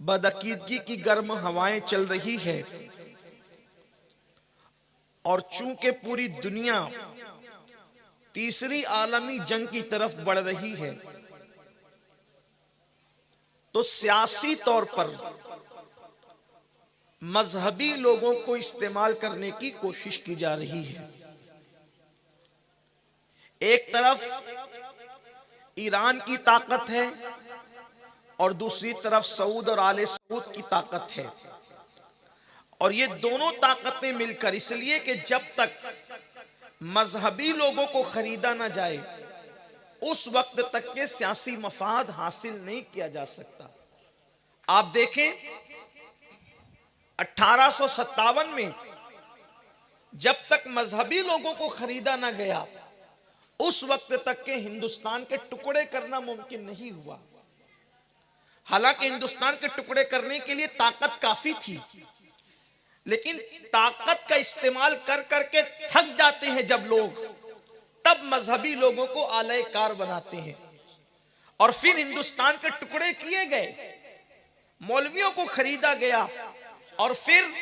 बदअकीदगी की गर्म हवाएं चल रही है और चूंकि पूरी दुनिया तीसरी आलमी जंग की तरफ बढ़ रही है, तो सियासी तौर पर मजहबी लोगों को इस्तेमाल करने की कोशिश की जा रही है। एक तरफ ईरान की ताकत है और दूसरी तरफ सऊद और आले सऊद की ताकत है, और ये दोनों ताकतें मिलकर, इसलिए कि जब तक मजहबी लोगों को खरीदा ना जाए उस वक्त तक के सियासी मफाद हासिल नहीं किया जा सकता। आप देखें 1857 में जब तक मजहबी लोगों को खरीदा ना गया उस वक्त तक के हिंदुस्तान के टुकड़े करना मुमकिन नहीं हुआ। हालांकि हिंदुस्तान के टुकड़े करने के लिए ताकत काफी थी, लेकिन ताकत का इस्तेमाल कर करके थक जाते हैं जब लोग, तब मजहबी लोगों को आले कार बनाते हैं और फिर हिंदुस्तान के टुकड़े किए गए, मौलवियों को खरीदा गया और फिर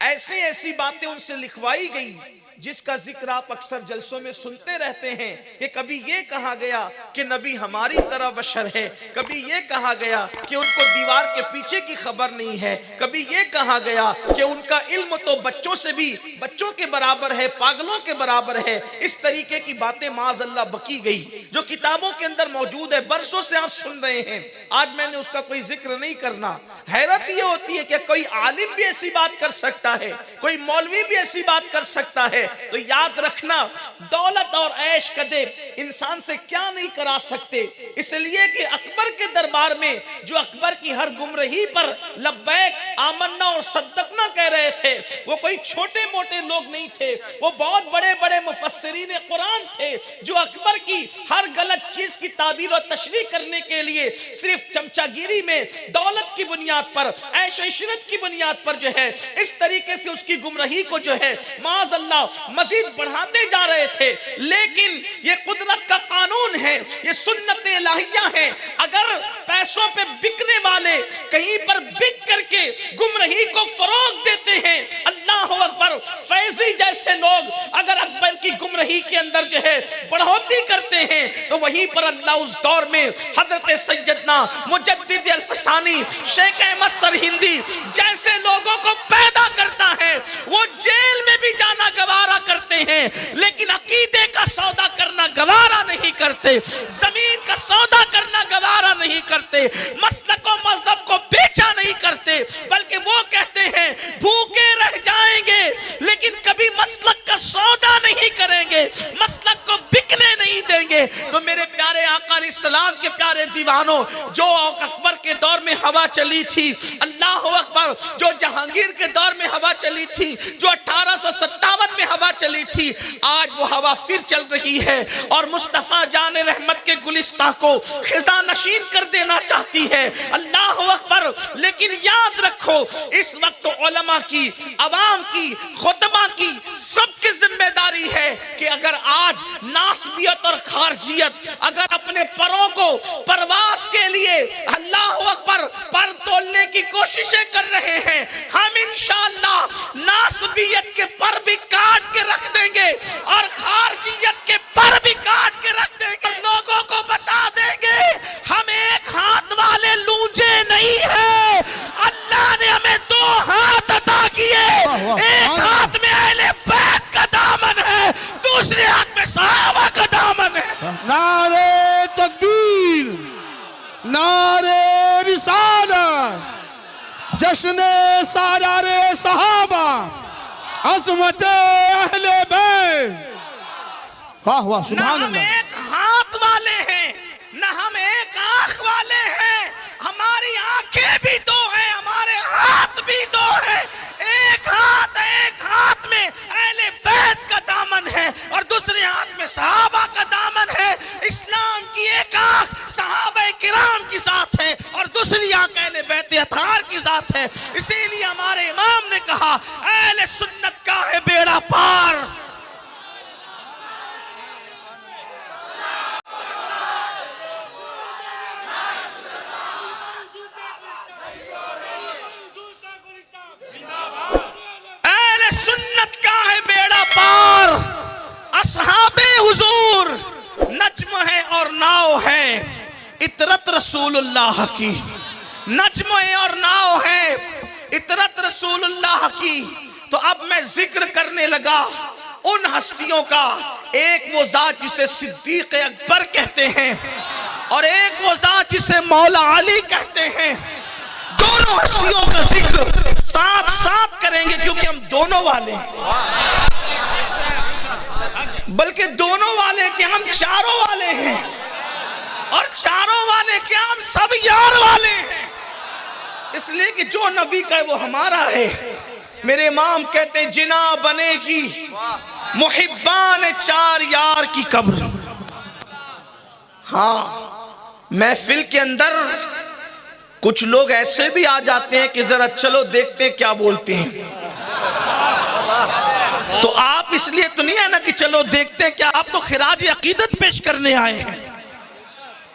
ऐसी ऐसी बातें उनसे लिखवाई गई जिसका जिक्र आप अक्सर जलसों में सुनते रहते हैं कि कभी ये कहा गया कि नबी हमारी तरह बशर है, कभी ये कहा गया कि उनको दीवार के पीछे की खबर नहीं है, कभी ये कहा गया कि उनका इल्म तो बच्चों से भी बच्चों के बराबर है, पागलों के बराबर है। इस तरीके की बातें माज़अल्लाह बकी गई जो किताबों के अंदर मौजूद है, बरसों से आप सुन रहे हैं। आज मैंने उसका कोई जिक्र नहीं करना। हैरत ये होती है कि कोई आलिम भी ऐसी बात कर सकता है, कोई मौलवी भी ऐसी बात कर सकता है। तो याद रखना, दौलत और ऐश कदे इंसान से क्या नहीं करा सकते। इसलिए कि अकबर के दरबार में जो अकबर की हर गुमराही पर लब्बैक आमन्ना और सद्दकना कह रहे थे, वो कोई छोटे मोटे लोग नहीं थे, वो बहुत बड़े बड़े मुफस्सिरीन कुरान थे जो अकबर की हर गलत चीज की ताबीर और तशरीह करने के लिए सिर्फ चमचागिरी में, दौलत की बुनियाद पर, ऐश इशरत की बुनियाद पर जो है इस तरीके से उसकी गुमराही को जो है माज़अल्लाह मजीद बढ़ाते जा रहे थे। लेकिन ये कुदरत का कानून है, ये सुन्नत इलाहिया है। अगर पैसों पे बिकने वाले कहीं पर बिक करके गुमराही को फरोग देते हैं, अल्लाह अकबर, फैजी जैसे लोग अगर अकबर की गुमराही के अंदर जो है बढ़ोतरी करते हैं, तो वहीं पर अल्लाह उस दौर में हजरत सैयदना मुजद्दिद अल-फसानी, शेख अहमद सरहिंदी जैसे लोगों को पैदा करता है। वो जेल में भी जाना गवारा करते हैं, लेकिन अकीदे का सौदा करना गवारा नहीं करते, जमीन का सौदा करना गवारा नहीं करते, मसलक और मजहब को बेचा नहीं करते, बल्कि वो कहते हैं भूखे रह जाएंगे लेकिन कभी मसलक का सौदा नहीं करेंगे, मसलक को बिकने नहीं देंगे। तो मेरे प्यारे आका अलैहिस्सलाम के प्यारे दीवानों, जो अकबर के दौर में हवा चली थी, अल्लाह अकबर, जो जहांगीर के दौर में हवा चली थी, जो 1857 में हवा चली थी, आज वो हवा फिर चल रही है और मुस्तफा जान रहमत के गुलिस्तां को खिजा नशीन कर देना चाहती है। अल्लाह अकबर। लेकिन याद रखो, इस वक्त उलमा की, अवाम की, खुतबा की, सबकी जिम्मेदारी है कि अगर आज नासबियत और खारजियत अगर अपने परों को परवास के लिए अल्लाह अकबर पर तोलने की कोशिशें कर रहे हैं, हम इंशाअल्लाह नासबियत के पर भी काट के रख देंगे और खारजियत के पर भी काट के रख देंगे। लोगों को बता देंगे हम एक हाथ वाले लूंजे नहीं है, अल्लाह ने हमें दो हाथ अता किए। एक हाथ में अहले बैत का दामन है, दूसरे हाथ में सहाबा का दामन है। नारे तकबीर, नारे रिसालत, जश्ने सारारे सहाबा, अज़मत अहले बैत। वाह वाह, सुभान अल्लाह। ना हम एक हाथ वाले हैं, ना हम एक आंख वाले हैं, हमारी आंखें भी दो हैं, हमारे हाथ भी दो हैं। एक हाथ में अहले बैत का दामन है और दूसरे हाथ में सहाबा का दामन है। इस्लाम की एक आंख सहाबा किराम की साथ है और दूसरी आंख अहले बैत अतार की साथ है। इसीलिए हमारे इमाम ने कहा, अहले सुन्नत का है बेड़ा पार। इतरत रसूलुल्लाह की, नज्म और नाव है इतरत रसूलुल्लाह की। तो अब मैं जिक्र करने लगा उन हस्तियों का, एक वो जात जिसे सिद्दीक अकबर कहते हैं और एक वो जात जिसे मौला अली कहते हैं। दोनों हस्तियों का जिक्र साथ साथ करेंगे क्योंकि हम दोनों वाले हैं, बल्कि दोनों वाले के हम चारों वाले हैं, और चारों वाले के हम सब यार वाले हैं। इसलिए कि जो नबी का है वो हमारा है। मेरे इमाम कहते हैं जिना बनेगी मुहिब्बान चार यार की कब्र। हाँ, महफिल के अंदर कुछ लोग ऐसे भी आ जाते हैं कि जरा चलो देखते हैं क्या बोलते हैं। तो आप इसलिए तो नहीं है ना कि चलो देखते हैं क्या, आप तो खिराज अकीदत पेश करने आए हैं।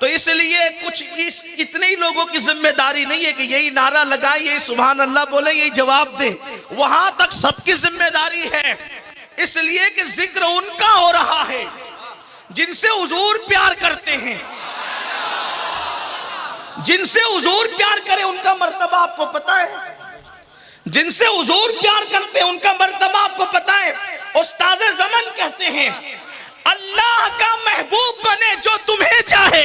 तो इसलिए कुछ इतने ही लोगों की जिम्मेदारी नहीं है कि यही नारा लगाए, यही सुभान अल्लाह बोले, यही जवाब दे। वहां तक सबकी जिम्मेदारी है। इसलिए कि जिक्र उनका हो रहा है जिनसे हुजूर प्यार करते हैं। जिनसे हुजूर प्यार करे उनका मर्तबा आपको पता है। जिनसे हुजूर प्यार करते हैं उनका मर्तबा आपको पता है। उस्ताद ज़मान कहते हैं अल्लाह का महबूब बने जो तुम्हें चाहे,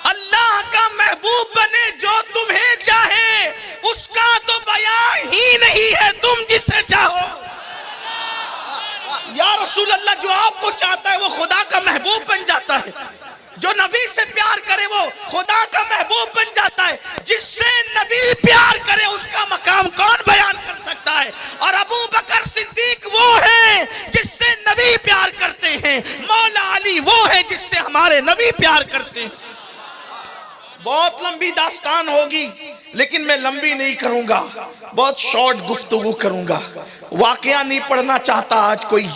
अल्लाह का महबूब बने जो तुम्हें चाहे, उसका तो बयान ही नहीं है तुम जिसे चाहो। या रसूल अल्लाह, जो आपको चाहता है वो खुदा का महबूब बन जाता है। जो नबी से प्यार करे वो खुदा का महबूब बन जाता है। जिससे नबी प्यार करे उसका मकाम कौन बयान कर सकता है। और अबू बकर सिद्दीक वो है जिससे नबी प्यार करते हैं, मौला अली वो है जिससे हमारे नबी प्यार करते हैं। बहुत लंबी दास्तान होगी लेकिन मैं लंबी नहीं करूंगा, बहुत शॉर्ट गुफ्तगू करूंगा। वाकया नहीं पढ़ना चाहता आज कोई,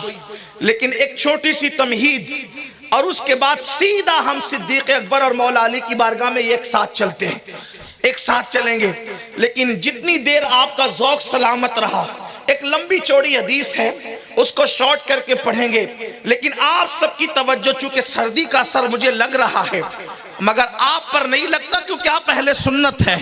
लेकिन एक छोटी सी तमहीद और उसके बाद सीधा हम सिद्दीक अकबर और मौला अली की बारगाह में एक साथ चलते हैं, एक साथ चलेंगे। लेकिन जितनी देर आपका ज़ौक़ सलामत रहा, एक लंबी चौड़ी हदीस है उसको शॉर्ट करके पढ़ेंगे। लेकिन आप सबकी तवज्जो, चूंकि सर्दी का असर मुझे लग रहा है मगर आप पर नहीं लगता क्योंकि आप अहले सुन्नत है।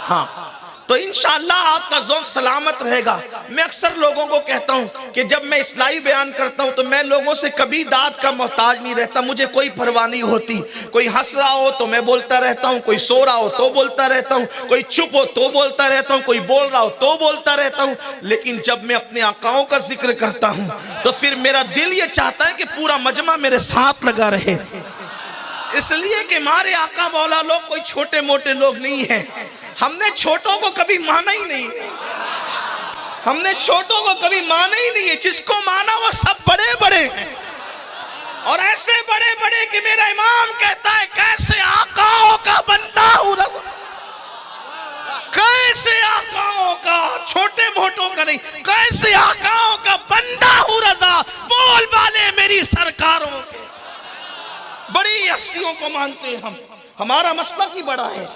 हाँ, तो इंशाअल्लाह आपका ज़ौक़ सलामत रहेगा। मैं अक्सर लोगों को कहता हूँ कि जब मैं इस्लाही बयान करता हूँ तो मैं लोगों से कभी दाद का मोहताज नहीं रहता। मुझे कोई परवाह नहीं होती। कोई हंस रहा हो तो मैं बोलता रहता हूँ, कोई सो रहा हो तो बोलता रहता हूँ, कोई चुप हो तो बोलता रहता हूँ, कोई बोल रहा हो तो बोलता रहता हूँ। लेकिन जब मैं अपने आकाओं का जिक्र करता हूँ तो फिर मेरा दिल ये चाहता है कि पूरा मजमा मेरे साथ लगा रहे। इसलिए कि हमारे आका मौला लोग कोई छोटे मोटे लोग नहीं हैं। हमने छोटों को कभी माना ही नहीं, हमने छोटों को कभी माना ही नहीं है। जिसको माना वो सब बड़े बड़े हैं, और ऐसे बड़े बड़े कि मेरा इमाम कहता है कैसे आकाओं का बंदा हूं, कैसे आकाओं का, छोटे मोटों का नहीं, कैसे आकाओं का बंदा हूं रजा, बोल वाले मेरी सरकारों के। बड़ी हस्तियों को मानते हैं हम, हमारा मसलक ही बड़ा है।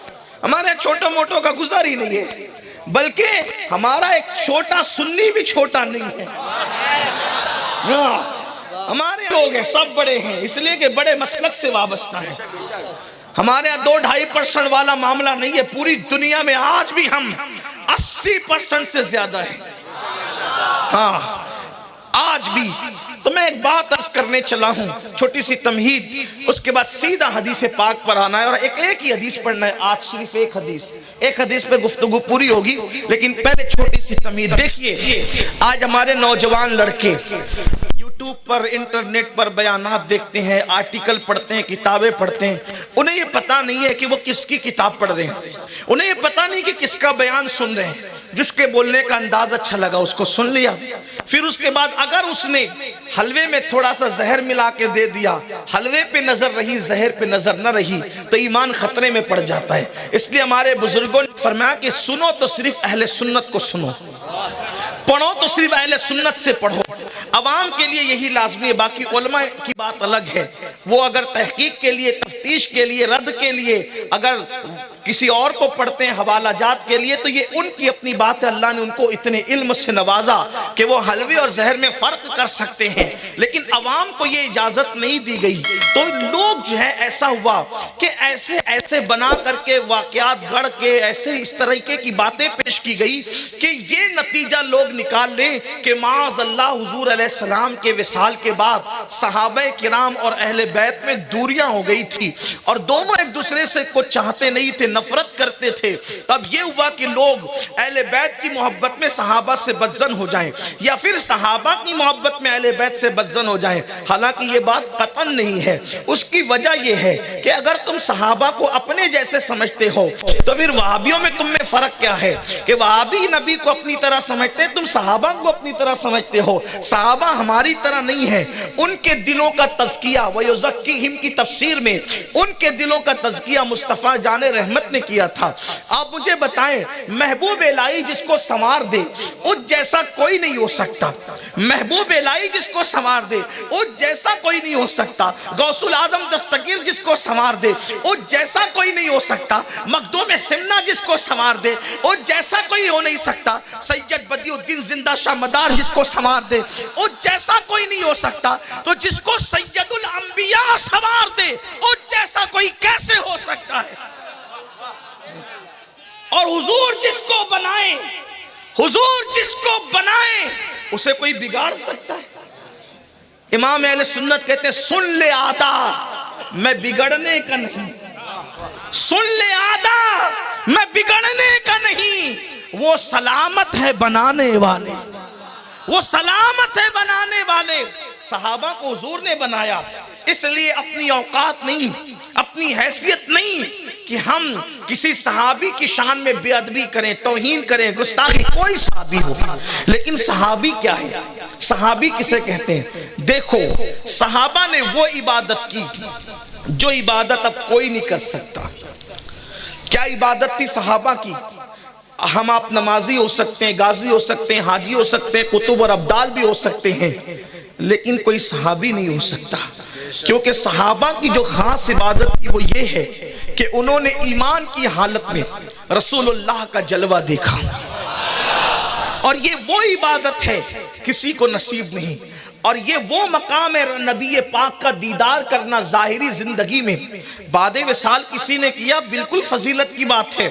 हमारे छोटो मोटो का गुजार ही नहीं है, बल्कि हमारा एक छोटा सुन्नी भी छोटा नहीं है। हमारे लोग हैं सब बड़े हैं, इसलिए कि बड़े मसलक से वाबस्ता है। हमारे यहाँ 2-2.5% वाला मामला नहीं है। पूरी दुनिया में आज भी हम 80% से ज्यादा है। हाँ, आज भी। तो मैं एक बात अर्ज करने चला हूँ, छोटी सी तमहीद, उसके बाद सीधा हदीस पाक पर आना है और एक ही हदीस पढ़ना है। आज सिर्फ एक हदीस पे गुफ्तगू पूरी होगी, लेकिन पहले छोटी सी तमहीद। देखिए, आज हमारे नौजवान लड़के यूट्यूब पर, इंटरनेट पर बयानात देखते हैं, आर्टिकल पढ़ते हैं, किताबें पढ़ते हैं। उन्हें ये पता नहीं है कि वो किसकी किताब पढ़ रहे हैं, उन्हें ये पता नहीं कि किसका बयान सुन रहे हैं। जिसके बोलने का अंदाज अच्छा लगा उसको सुन लिया, फिर उसके बाद अगर उसने हलवे में थोड़ा सा जहर मिला के दे दिया, हलवे पे नजर रही, जहर पे नजर न रही, तो ईमान खतरे में पड़ जाता है। इसलिए हमारे बुजुर्गों ने फरमाया कि सुनो तो सिर्फ अहले सुन्नत को सुनो, पढ़ो तो सिर्फ अहले सुन्नत से पढ़ो। अवाम के लिए यही लाजमी है। बाकी उलमा की बात अलग है, वो अगर तहकीक के लिए, तफ्तीश के लिए, रद्द के लिए अगर किसी और को पढ़ते हैं हवाला जात के लिए, तो ये उनकी अपनी बात है। अल्लाह ने उनको इतने इल्म से नवाजा कि वो हलवे और जहर में फर्क कर सकते हैं, लेकिन अवाम को ये इजाजत नहीं दी गई। तो लोग जो है ऐसा हुआ कि ऐसे ऐसे बना करके वाकयात गढ़ के ऐसे इस तरीके की बातें पेश की गई कि ये नतीजा लोग निकाल लें कि माअज़ल्लाह हुजूर अलैहिस्सलाम के विसाल के बाद सहाबा किराम और अहले बैत में दूरियां हो गई थी और दोनों एक दूसरे से कुछ चाहते नहीं थे, नफरत करते थे। तब ये हुआ कि लोग अहले बैत की मोहब्बत में सहाबा से बदजन हो जाएं या फिर सहाबा की मोहब्बत में अहले बैत से बदजन हो जाएं। हालांकि ये बात कतन नहीं है। उसकी वजह यह है कि अगर तुम सहाबा को अपने जैसे समझते हो तो फिर वहाबियों में तुम में फर्क क्या है कि वहाबी नबी को अपनी तरह समझते हैं, तुम सहाबा को अपनी तरह समझते हो। सहाबा हमारी तरह नहीं है। उनके दिलों का तज़किया वयुज़क्कीहिम की तफसीर में उनके दिलों का तज़किया मुस्तफ़ा जाने रहमत ने किया था। आप मुझे बताएं, महबूब इलाही जिसको संवार दे उस जैसा कोई नहीं हो सकता। महबूब इलाही जिसको संवार दे उस जैसा कोई नहीं हो सकता। गौसुल आजम दस्तगीर जिसको संवार दे उस जैसा कोई नहीं हो सकता। मखदूम सिन्ना जिसको संवार दे उस जैसा कोई हो नहीं सकता। सैयद बदियुद्दीन जिंदा शाह मदार जिसको संवार दे उस जैसा कोई नहीं हो सकता। तो जिसको सैयदुल अंबिया संवार दे उस जैसा कोई कैसे हो सकता है। और हुजूर जिसको बनाए, हुजूर जिसको बनाए उसे कोई बिगाड़ सकता है। इमाम अहले सुन्नत कहते सुन ले आदा मैं बिगड़ने का नहीं, सुन ले आदा मैं बिगड़ने का नहीं। वो सलामत है बनाने वाले, वो सलामत है बनाने वाले। सहाबा को हुजूर ने बनाया, इसलिए अपनी औकात नहीं, अपनी हैसियत नहीं कि हम किसी सहाबी की शान में बेअदबी करें, तौहीन करें, गुस्ताखी, कोई सहाबी हो। लेकिन सहाबी क्या है, सहाबी किसे कहते हैं? देखो, सहाबा ने वो इबादत की जो इबादत अब कोई नहीं कर सकता। क्या इबादत थी सहाबा की? हम आप नमाजी हो सकते हैं, गाजी हो सकते हैं, हाजी हो सकते हैं, कुतुब और अब्दाल भी हो सकते हैं, लेकिन कोई सहाबी नहीं हो सकता। क्योंकि सहाबा की जो खास इबादत थी वो ये है कि उन्होंने ईमान की हालत में रसूलुल्लाह का जलवा देखा। और ये वो इबादत है किसी को नसीब नहीं। और ये वो मकाम है नबी पाक का दीदार करना ज़ाहिरी जिंदगी में। बादे विसाल किसी ने किया, बिल्कुल फजीलत की बात है,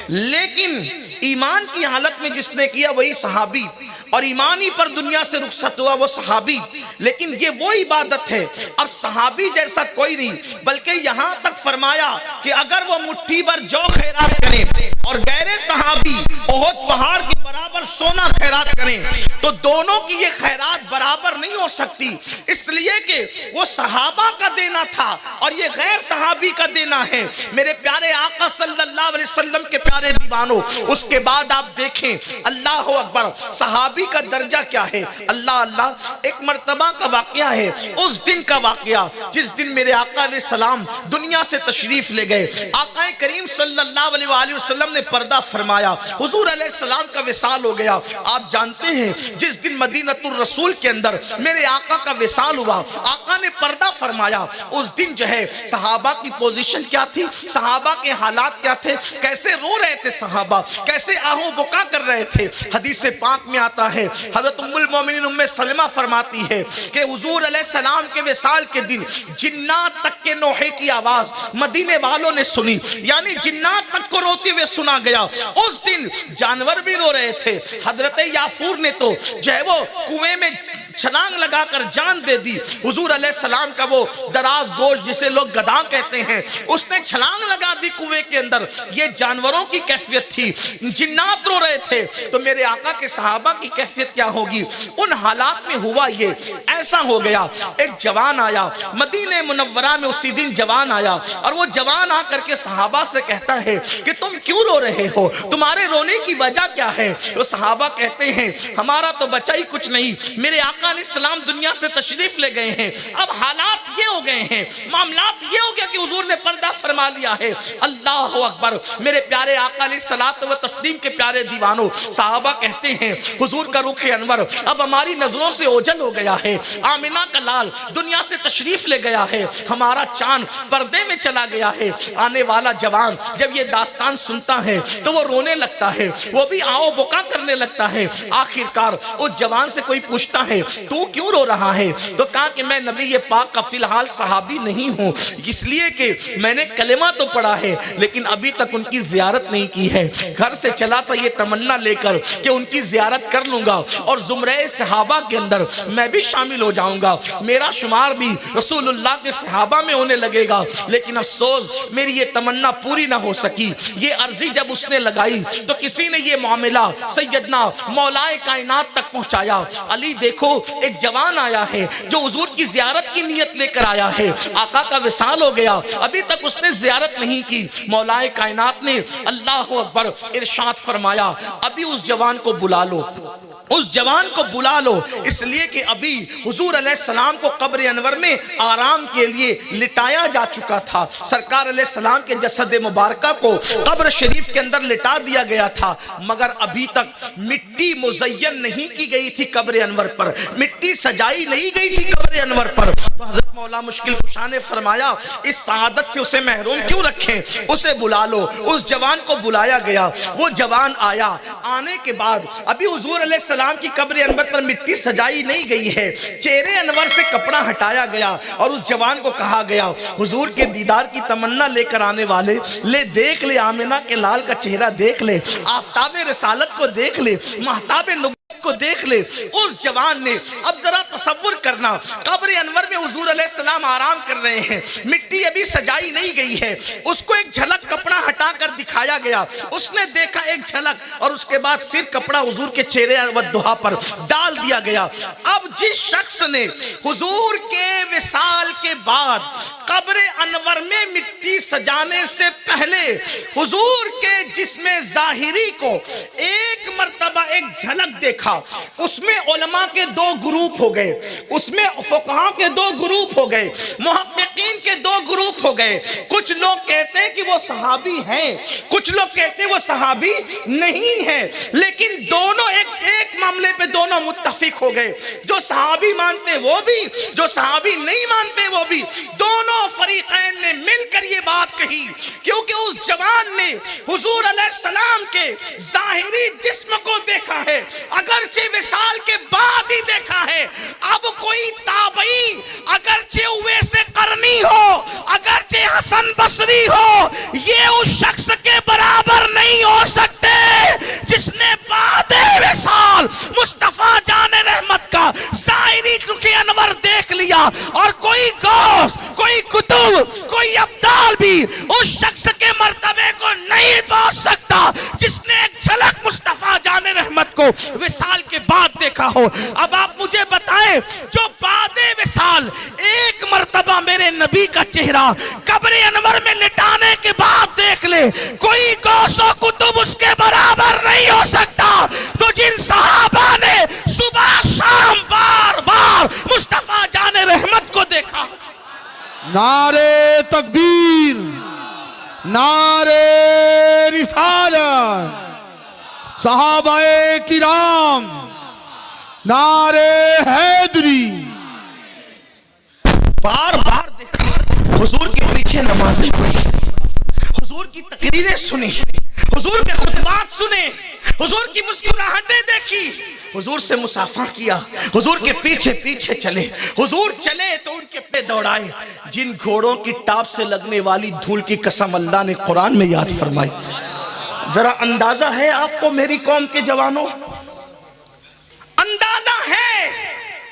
लेकिन ईमान की हालत में जिसने किया वही सहाबी, और ईमानी पर दुनिया से रुखसत हुआ वो सहाबी। लेकिन ये वो इबादत है, अब सहाबी जैसा कोई नहीं। बल्कि यहाँ तक फरमाया कि अगर वो मुट्ठी भर जौ खैरात करें और गैरे सहाबी ओहद पहाड़ के बराबर सोना खैरात करें तो दोनों की ये खैरात बराबर नहीं हो सकती। इसलिए कि वो सहाबा का देना था और ये गैर सहाबी का देना है। मेरे प्यारे आका सल्लल्लाहु अलैहि वसल्लम के प्यारे दीवानों, उसके बाद आप देखें, अल्लाह अकबर, सहाबी का दर्जा क्या है। अल्लाह अल्लाह, एक मर्तबा का वाकया है, उस दिन का वाकया जिस दिन मेरे आका अलैहि सलाम दुनिया से तशरीफ ले गए। आका करीम सल्लल्लाहु अलैहि वसल्लम ने पर्दा फरमाया, हुजूर अलैहि सलाम का विसाल हो गया। आप जानते हैं जिस दिन मदीनतुर रसूल के अंदर मेरे आका का विसाल हुआ, आका ने पर्दा फरमाया। उस दिन जो है सहाबा की पोजीशन क्या थी, सहाबा के हालात क्या थे, कैसे रो रहे थे सहाबा, कैसे आहो बुका कर रहे थे। हदीस पाक में आता है, हज़रत उम्मुल मोमिनीन उम्मे सलमा फरमाती है कि हुजूर अलैहि सलाम के विसाल के दिन जिन्नात तक के नोहे की आवाज मदीने वालों ने सुनी, यानी जिन्नात तक को रोते हुए सुना गया। उस दिन जानवर भी रो रहे थे। हजरत याफूर ने तो जो है वो कुएं में छलांग लगाकर जान दे दी। हुजूर अलैहि सलाम का वो दराज गोश्त जिसे लोग गधा कहते हैं, उसने छलांग लगा दी कुएं के अंदर। ये जानवरों की कैफियत थी, जिन्नात रो रहे थे, तो मेरे आका के सहाबा की कैफियत क्या होगी। उन हालात में हुआ ये ऐसा हो गया, एक जवान आया मदीने मुनव्वरा में, उसी दिन जवान आया और वो जवान आकर के सहाबा से कहता है कि तुम क्यों रो रहे हो, तुम्हारे रोने की वजह क्या है। तो सहाबा कहते हैं हमारा तो बचा ही कुछ नहीं, मेरे आका अलैहिस्सलाम दुनिया से तशरीफ ले गए हैं, अब हालात ये हो गए हैं, मामलात ये हो गया कि हुजूर ने पर्दा फरमा लिया है। अल्लाह अकबर। मेरे प्यारे आका अलैहिस्सलातु व तस्लीम के प्यारे दीवानों, साहबा कहते हैं हुजूर का रुख अनवर अब हमारी नजरों से ओझल हो गया है। आमिना का लाल दुनिया से तशरीफ ले गया है, हमारा चांद पर्दे में चला गया है। आने वाला जवान जब ये दास्तान सुनता है तो वो रोने लगता है, वो भी आओ बुका करने लगता है। आखिरकार उस जवान से कोई पूछता है तू क्यों रो रहा है, तो कहा कि मैं नबी ये पाक का फिलहाल सहाबी नहीं हूँ, इसलिए कि मैंने कलेमा तो पढ़ा है लेकिन अभी तक उनकी जियारत नहीं की है। घर से चला था ये तमन्ना लेकर कि उनकी जियारत कर लूंगा और जुमरे सहाबा के अंदर मैं भी शामिल हो जाऊंगा, मेरा शुमार भी रसूलुल्लाह के सहाबा में होने लगेगा। लेकिन अफसोस मेरी ये तमन्ना पूरी ना हो सकी। ये अर्जी जब उसने लगाई तो किसी ने ये मामला सैयदना मौलाए कायनात तक पहुंचाया। अली देखो एक जवान आया है जो हुजूर की जियारत की नियत लेकर आया है, आका का विसाल हो गया, अभी तक उसने जियारत नहीं की। मौलाए कायनात ने अल्लाह अकबर इरशाद फरमाया अभी उस जवान को बुला लो, उस जवान को बुला लो, इसलिए कि अभी हुजूर अलैहिस्सलाम को कब्र अनवर में आराम के लिए लिटाया जा चुका था। सरकार अलैहिस्सलाम के जसद मुबारका को कब्र शरीफ के अंदर लिटा दिया गया था, मगर अभी तक मिट्टी मुज़य्यन नहीं की गई थी कब्र अनवर पर, मिट्टी सजाई नहीं गई थी कब्र अनवर पर। तो हज़रत मौला मुश्किल कुशा ने फरमाया इस सआदत से उसे महरूम क्यों रखें, उसे बुला लो। उस जवान को बुलाया गया, वो जवान आया। आने के बाद अभी हुजूर अलैहिस्सलाम की कब्र अनवर पर मिट्टी सजाई नहीं गई है, चेहरे अनवर से कपड़ा हटाया गया और उस जवान को कहा गया हुजूर के दीदार की तमन्ना लेकर आने वाले, ले देख ले आमिना के लाल का चेहरा देख ले, आफताब रिसालत को देख ले, महताब नबुव्वत को देख ले। उस जवान ने, अब जरा तसव्वुर करना, कब्र अनवर में हुजूर अलैहिस्सलाम आराम कर रहे हैं, मिट्टी अभी सजाई नहीं गई है, उसको एक झलक कपड़ा हटाकर दिखाया गया, उसने देखा एक झलक और उसके बाद फिर कपड़ा हुजूर के चेहरे व दुहा पर डाल दिया गया। अब जिस शख्स ने हुजूर के विसाल के बाद कब्र अनवर में मिट्टी सजाने से पहले हुजूर के जिस्मे जाहिरी को एक मर्तबा एक झलक देखा, उसमें उलमा के दो ग्रुप हो गए, उसमें फुक़हा के दो ग्रुप हो गए, मुहक्किकीन के दो ग्रुप हो गए। कुछ लोग कहते हैं कि वो सहाबी हैं, कुछ लोग कहते हैं वो सहाबी नहीं है, लेकिन दोनों एक मामले पे दोनों मुत्तफिक हो गए। जो सहाबी मानते वो भी, जो सहाबी नहीं मानते वो भी, दोनों फरीक़ैन ने मिलकर ये बात कही, क्योंकि उस जवान ने हुजूर अलैहिस्सलाम के ज़ाहिरी जिस्म को देखा है, अगरचे विसाल के बाद ही देखा है। अब कोई ताबई अगरचे उवैसे करनी हो, अगरचे हसन बसरी हो, ये उस शख्स के बराबर नहीं हो सकते जिसने बाद विसाल मुस्तफा जाने रहमत का ज़ाहिरी रुखे अनवर देख लिया। और कोई गौस, कोई कुतुब, कोई अब्दाल भी उस शख्स के मर्तबे को नहीं पहुंच सकता जिसने एक झलक मुस्तफा जाने रहमत को विसाल के बाद देखा हो। अब आप मुझे बताएं, जो बादे विसाल एक मर्तबा मेरे नबी का चेहरा कब्र अनवर में लिटाने के बाद देख ले, कोई गौसो कुतुब उसके बराबर नहीं हो सकता। तो जिन सहाबा ने सुबह शाम बार बार मुस्तफा जाने रहमत को देखा, नारे तकबीर, नारे रिसालत, सहाबाए किराम, नारे हैदरी, बार बार देखा, हुजूर के पीछे नमाजें पढ़ी, हुजूर की तकरीरें सुनी, हुजूर के खुतबात सुने, हुजूर की मुस्कुराहटें देखी, हुजूर से मुसाफा किया, हुजूर के पीछे पीछे चले, हुजूर चले तो उनके पे दौड़ाए। जिन घोड़ों की टाप से लगने वाली धूल की कसम अल्लाह ने कुरान में याद फरमाई। जरा अंदाजा है आपको मेरी कौम के जवानों, अंदाजा है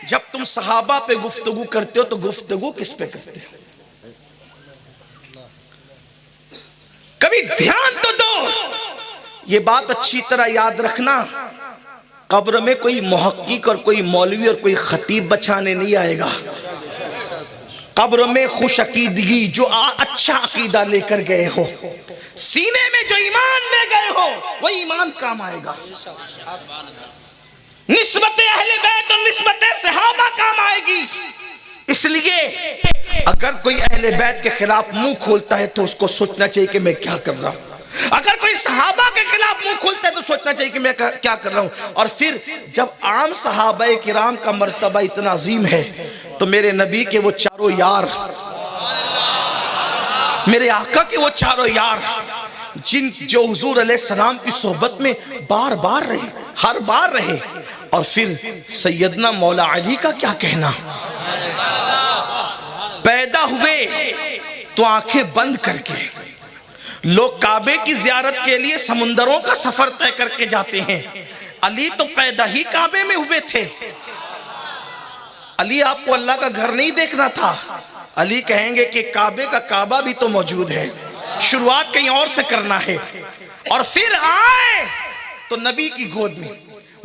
जब तुम सहाबा पे गुफ्तगू करते हो तो गुफ्तगू किस पे करते हो? कभी ध्यान तो दो, ये बात अच्छी तरह याद रखना, कब्र में कोई मुहक्किक और कोई मौलवी और कोई खतीब बचाने नहीं आएगा। कब्र में खुश अकीदगी, जो अच्छा अकीदा लेकर गए हो, सीने में जो ईमान ले गए हो, वो ईमान काम आएगा। निस्बत अहले बैत और निस्बत सहाबा काम आएगी। इसलिए अगर कोई अहले बैत के खिलाफ मुंह खोलता है तो उसको सोचना चाहिए कि मैं क्या कर रहा हूं। अगर कोई सहाबा के खिलाफ मुंह खोलता है तो सोचना चाहिए कि मैं क्या कर रहा हूं। और फिर जब आम सहाबाए किराम का मर्तबा इतना अजीम है तो मेरे नबी के वो चारों यार, मेरे आका के वो चारों यार जो हुजूर अलैहिस्सलाम की सोहबत में बार बार रहे, हर बार रहे, और फिर सैयदना मौला अली का क्या कहना, पैदा हुए तो आंखें बंद करके लोग काबे की जियारत के लिए समुंदरों का सफर तय करके जाते हैं, अली तो पैदा ही काबे में हुए थे। अली आपको अल्लाह का घर नहीं देखना था, अली कहेंगे कि काबे का काबा भी तो मौजूद है, शुरुआत कहीं और से करना है। और फिर आए तो नबी की गोद में,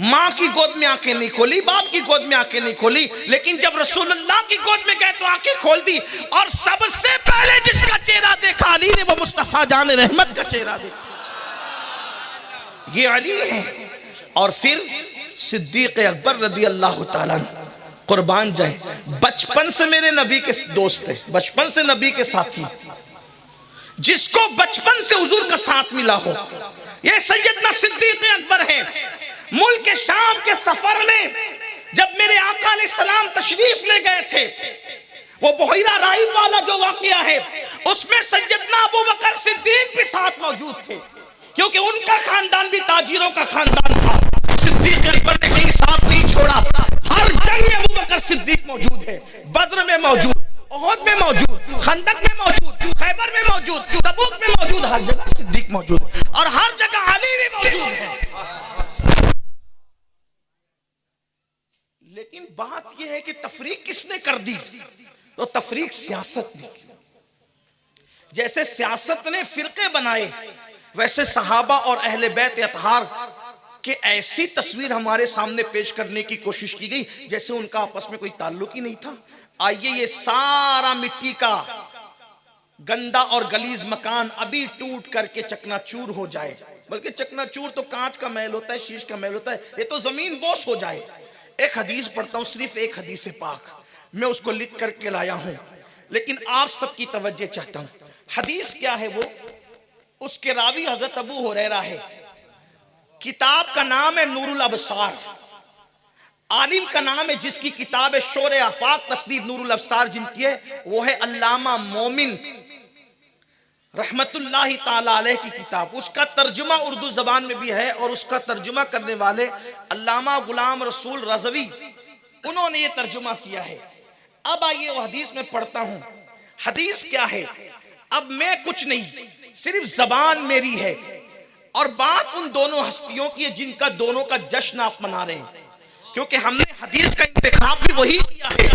माँ की गोद में आंखें नहीं खोली, बाप की गोद में आंखें नहीं खोली, लेकिन जब रसूलुल्लाह की गोद में गए तो आंखें खोल दी। और सबसे पहले जिसका चेहरा देखा अली ने, वो मुस्तफा जान रहमत का चेहरा देखा, ये अली है। और फिर सिद्दीक अकबर रदी अल्लाह ताला कुर्बान जाए, बचपन से मेरे नबी के दोस्त थे, बचपन से नबी के साथी, जिसको बचपन से हुजूर का साथ मिला हो, ये सैयदना सिद्दीक अकबर है। मुल्क शाम के सफर में जब मेरे आका अलैहिस्सलाम तशरीफ ले गए थे, वो बहिरा राइब वाला जो वाकया है उसमें सैयदना अबू बकर सिद्दीक भी साथ मौजूद थे, क्योंकि उनका खानदान भी ताजिरों का खानदान था। सिद्दीक अकबर ने कहीं साथ नहीं छोड़ा, हर जंग में अबू बकर सिद्दीक मौजूद है, बद्र में मौजूद, ओहद में मौजूद, खंदक में मौजूद, खैबर में मौजूद, तबूक में मौजूद, हर जगह सिद्दीक मौजूद, और हर जगह अली भी मौजूद है। लेकिन बात यह है कि तफरीक किसने कर दी? तो तफरीक सियासत ने। जैसे सियासत ने फिरके बनाए, वैसे सहाबा और अहले बैत अतहार के ऐसी तस्वीर हमारे सामने पेश करने की कोशिश की गई जैसे उनका आपस में कोई ताल्लुक ही नहीं था। आइए ये सारा मिट्टी का गंदा और गलीज मकान अभी टूट करके चकनाचूर हो जाए, बल्कि चकनाचूर तो कांच का महल होता है, शीश का महल होता है, ये तो जमीन बोस हो जाए। एक हदीस पढ़ता हूं, सिर्फ एक हदीस पाक, मैं उसको लिख करके लाया हूं, लेकिन आप सबकी तवज्जो चाहता हूं। हदीस क्या है वो? उसके रावी हजरत अबू हुरैरा है, किताब का नाम है नूरुल अबसार, आलिम का नाम है जिसकी किताब है शोरे आफाक तस्दीर नूरुल अबसार, जिनकी है वो है अल्लामा मोमिन रहमतुल्लाहि ताला अलैह की किताब। उसका तर्जुमा उर्दू जबान में भी है और उसका तर्जुमा करने वाले अल्लामा गुलाम रसूल रज़वी, उन्होंने ये तर्जुमा किया है। अब आइए वो हदीस में पढ़ता हूं। हदीस क्या है? अब मैं कुछ नहीं, सिर्फ जबान मेरी है, और बात उन दोनों हस्तियों की है जिनका दोनों का जश्न आप मना रहे हैं, क्योंकि हमने हदीस का इंतखाब भी वही किया है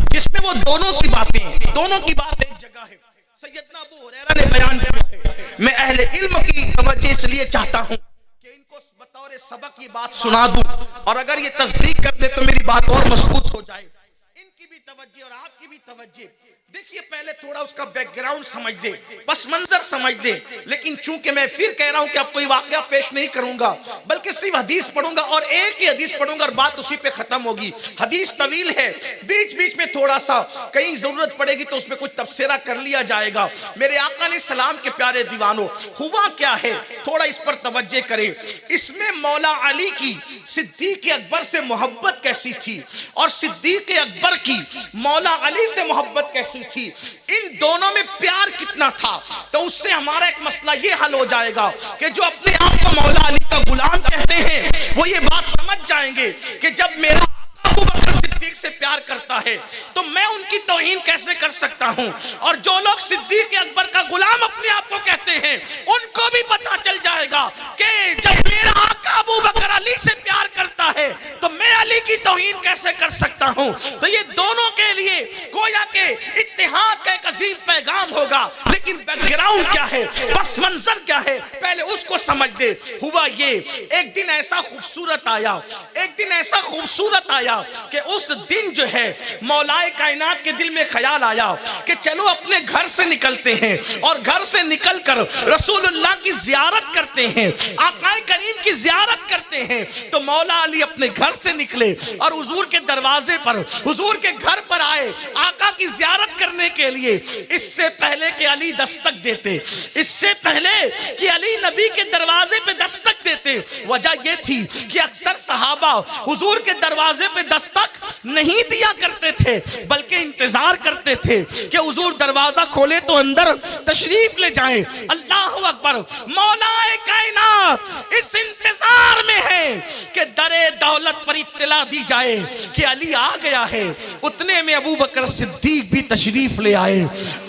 जिसमें वो दोनों की बातें, दोनों की बात एक जगह है। सैयदना अबू हुरैरा ने बयान किया है। मैं अहले इल्म की तवज्जो इसलिए चाहता हूं कि इनको बतौर सबक ये बात सुना दूं, और अगर ये तस्दीक कर दे तो मेरी बात और मजबूत हो जाए। इनकी भी तवज्जो और आपकी भी तवज्जो। देखिए, पहले थोड़ा उसका बैकग्राउंड समझ दे, पस मंजर समझ दे, लेकिन चूंकि मैं फिर कह रहा हूं कि अब कोई वाकया पेश नहीं करूंगा, बल्कि सिर्फ हदीस पढ़ूंगा, और एक ही हदीस पढ़ूंगा और बात उसी पे खत्म होगी। हदीस तवील है, बीच बीच में थोड़ा सा कहीं जरूरत पड़ेगी तो उसमें कुछ तफसीरा कर लिया जाएगा। मेरे आका अलैहिस्सलाम के प्यारे दीवानों, हुआ क्या है थोड़ा इस पर तवज्जो करें। इसमें मौला अली की सिद्दीक अकबर से मोहब्बत कैसी थी और सिद्दीक अकबर की मौला अली से मोहब्बत कैसी थी, इन दोनों में प्यार कितना था, तो उससे हमारा एक मसला ये हल हो जाएगा कि जो अपने आप को मौला अली का गुलाम कहते हैं वो ये बात समझ जाएंगे कि जब मेरा अबू बकर सिद्दीक से प्यार करता है तो मैं उनकी तौहीन कैसे कर सकता हूं। और जो लोग सिद्दीक अकबर का गुलाम अपने आप को कहते हैं उनको भी पता चल जाएगा कि जब मेरा आका अबू बकर अली से प्यार करता है तो मैं अली की तौहीन कैसे कर सकता हूं। तो ये दोनों के लिए गोया के इत्तेहाद का एक अजीम पैगाम होगा, लेकिन बैकग्राउंड क्या है, पस मंजर क्या है, पहले उसको समझ दे। हुआ ये, एक दिन ऐसा खूबसूरत आया, एक दिन ऐसा खूबसूरत आया कि उस दिन जो है मौलाए कायनात के दिल में ख्याल आया कि चलो अपने घर से निकलते हैं और घर से निकलकर रसूलुल्लाह की जियारत करते हैं, आकाए करीम की जियारत करते हैं। तो मौला अली अपने घर से निकले और हुजूर के दरवाजे पर, हुजूर के घर पर आए आका की जियारत करने के लिए। इससे पहले कि अली दस्तक देते, इससे पहले कि अली नबी के दरवाजे पे दस्तक देते, वजह यह थी कि अक्सर सहाबा हुजूर के दरवाजे पे दस्तक नहीं दिया करते थे, बल्कि इंतजार करते थे कि हुजूर दरवाजा खोले तो अंदर तशरीफ ले जाएं। अल्लाह अकबर। मौलाए कायनात इस इंतजार में है कि दरे दौलत पर इत्तला दी जाए कि अली आ गया है। उतने में अबू बकर सिद्दीक भी तशरीफ ले आए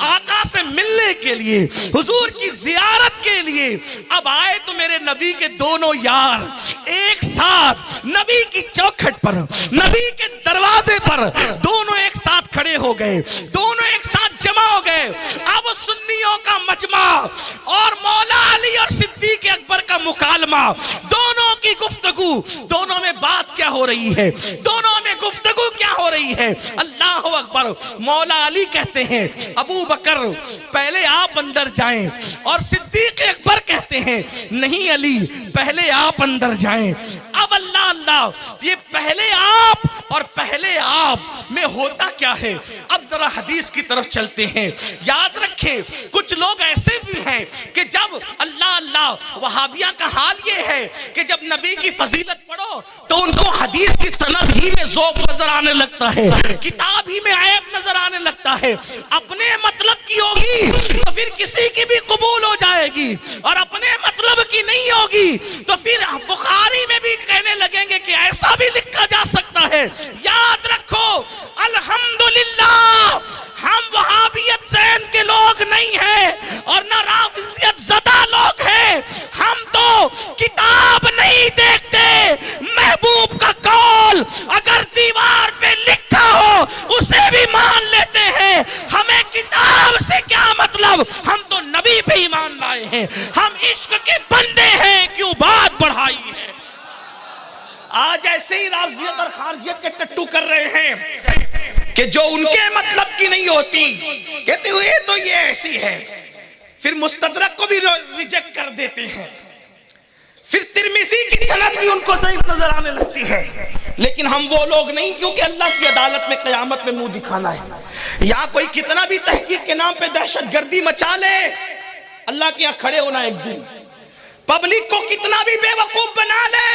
आका से मिलने के लिए, हुजूर की जियारत के लिए। अब आए तो मेरे नबी के दोनों यार एक साथ नबी की चौखट पर, नबी के दरवाजे पर दोनों एक साथ खड़े हो गए, दोनों एक साथ जमा हो गए। अब सुन्नियों का मजमा और मौला अली और सिद्दीक अकबर का मुकालमा, दोनों की गुफ्तगू, दोनों में बात क्या हो रही है, दोनों में गुफ्तगू क्या हो रही है। अल्लाह अकबर। मौला अली कहते हैं अबू बकर पहले आप अंदर जाएं, और सिद्दीक अकबर कहते हैं नहीं अली पहले आप अंदर जाएं। अब अल्लाह अल्लाह, ये पहले आप और पहले आप में होता क्या है। अब जरा हदीस की तरफ चलते हैं। याद रखें कुछ लोग ऐसे भी हैं कि जब अल्लाह अल्लाह, वहाबिया का हाल ये है कि जब नबी की फजीलत पढ़ो तो उनको हदीस की सनद ही में ज़ौफ़ नजर आने लगता है, किताब ही में ऐब नजर आने लगता है। अपने मतलब की होगी तो फिर किसी की भी कबूल हो जाएगी, और अपने मतलब की नहीं होगी तो फिर बुखारी में भी कहने लगेंगे कि ऐसा भी लिखा जा सकता है। याद रखो अल्हम्दुलिल्लाह हम वहाबियत ज़ैन के लोग नहीं हैं और ना राफिजियत ज़दा लोग हैं। हम तो किताब नहीं देखते, महबूब का कौल अगर दीवार पे लिखा हो उसे भी मान लेते हैं। हमें किताब से क्या मतलब, हम तो नबी पे ईमान लाए हैं, हम इश्क के बंदे हैं, क्यों बात बढ़ाई है। आज ऐसे ही राफिजियत और खारजियत के टट्टू कर रहे हैं कि जो उनके मतलब की नहीं होती, कहते हुए तो ये ऐसी है, फिर मुस्तदरक को भी रिजेक्ट कर देते हैं, फिर तिरमिज़ी की सनद भी उनको ज़ईफ़ नजर आने लगती है। लेकिन हम वो लोग नहीं, क्योंकि अल्लाह की अदालत में क़यामत में मुंह दिखाना है। या कोई कितना भी तहकीक के नाम पे दहशतगर्दी मचा ले, अल्लाह के यहाँ खड़े होना एक दिन। पब्लिक को कितना भी बेवकूफ बना ले,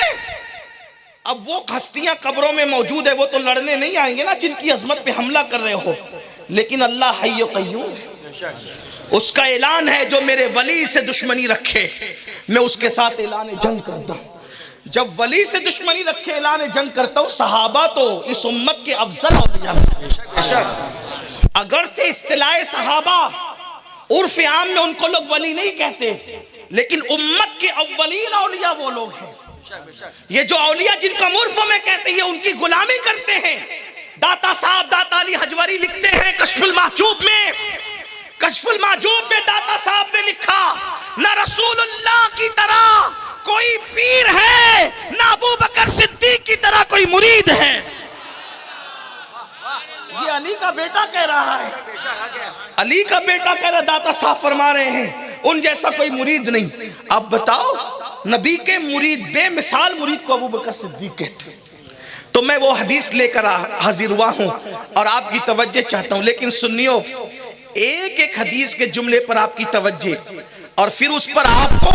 अब वो हस्तियां कब्रों में मौजूद है, वो तो लड़ने नहीं आएंगे ना जिनकी अजमत पे हमला कर रहे हो। लेकिन अल्लाह हय्य क़य्यूम है, उसका ऐलान है जो मेरे वली से दुश्मनी रखे मैं उसके साथ ऐलान जंग करता हूं। जब वली से दुश्मनी रखे ऐलान जंग करता हूं। सहाबा तो इस उम्मत के अफजल औलिया में, अगरचे इस्तिलाए सहाबा उर्फ आम में उनको लोग वली नहीं कहते, लेकिन उम्मत के अव्वलीन औलिया वो लोग हैं। ये जो औलिया जिनको उर्फ में कहते हैं उनकी गुलामी करते हैं। दाता साहब दाता अली हजवरी लिखते हैं कश्फुल महजूब में, कश्फुल महजूब में दाता साहब ने लिखा ना रसूलुल्लाह की तरह कोई पीर है, ना अबू बकर सिद्दीक की तरह कोई मुरीद है। ये अली का बेटा कह रहा है, अली का बेटा कह रहा, दाता साहब फरमा रहे हैं उन जैसा कोई मुरीद नहीं। अब बताओ नबी के मुरीद, बेमिसाल मुरीद को अबू बकर सिद्दीक कहते। तो मैं वो हदीस लेकर हाजिर हुआ हूं और आपकी तवज्जो चाहता हूं। लेकिन सुनियो, एक एक हदीस के जुमले पर आपकी तवज्जो और फिर उस पर आपको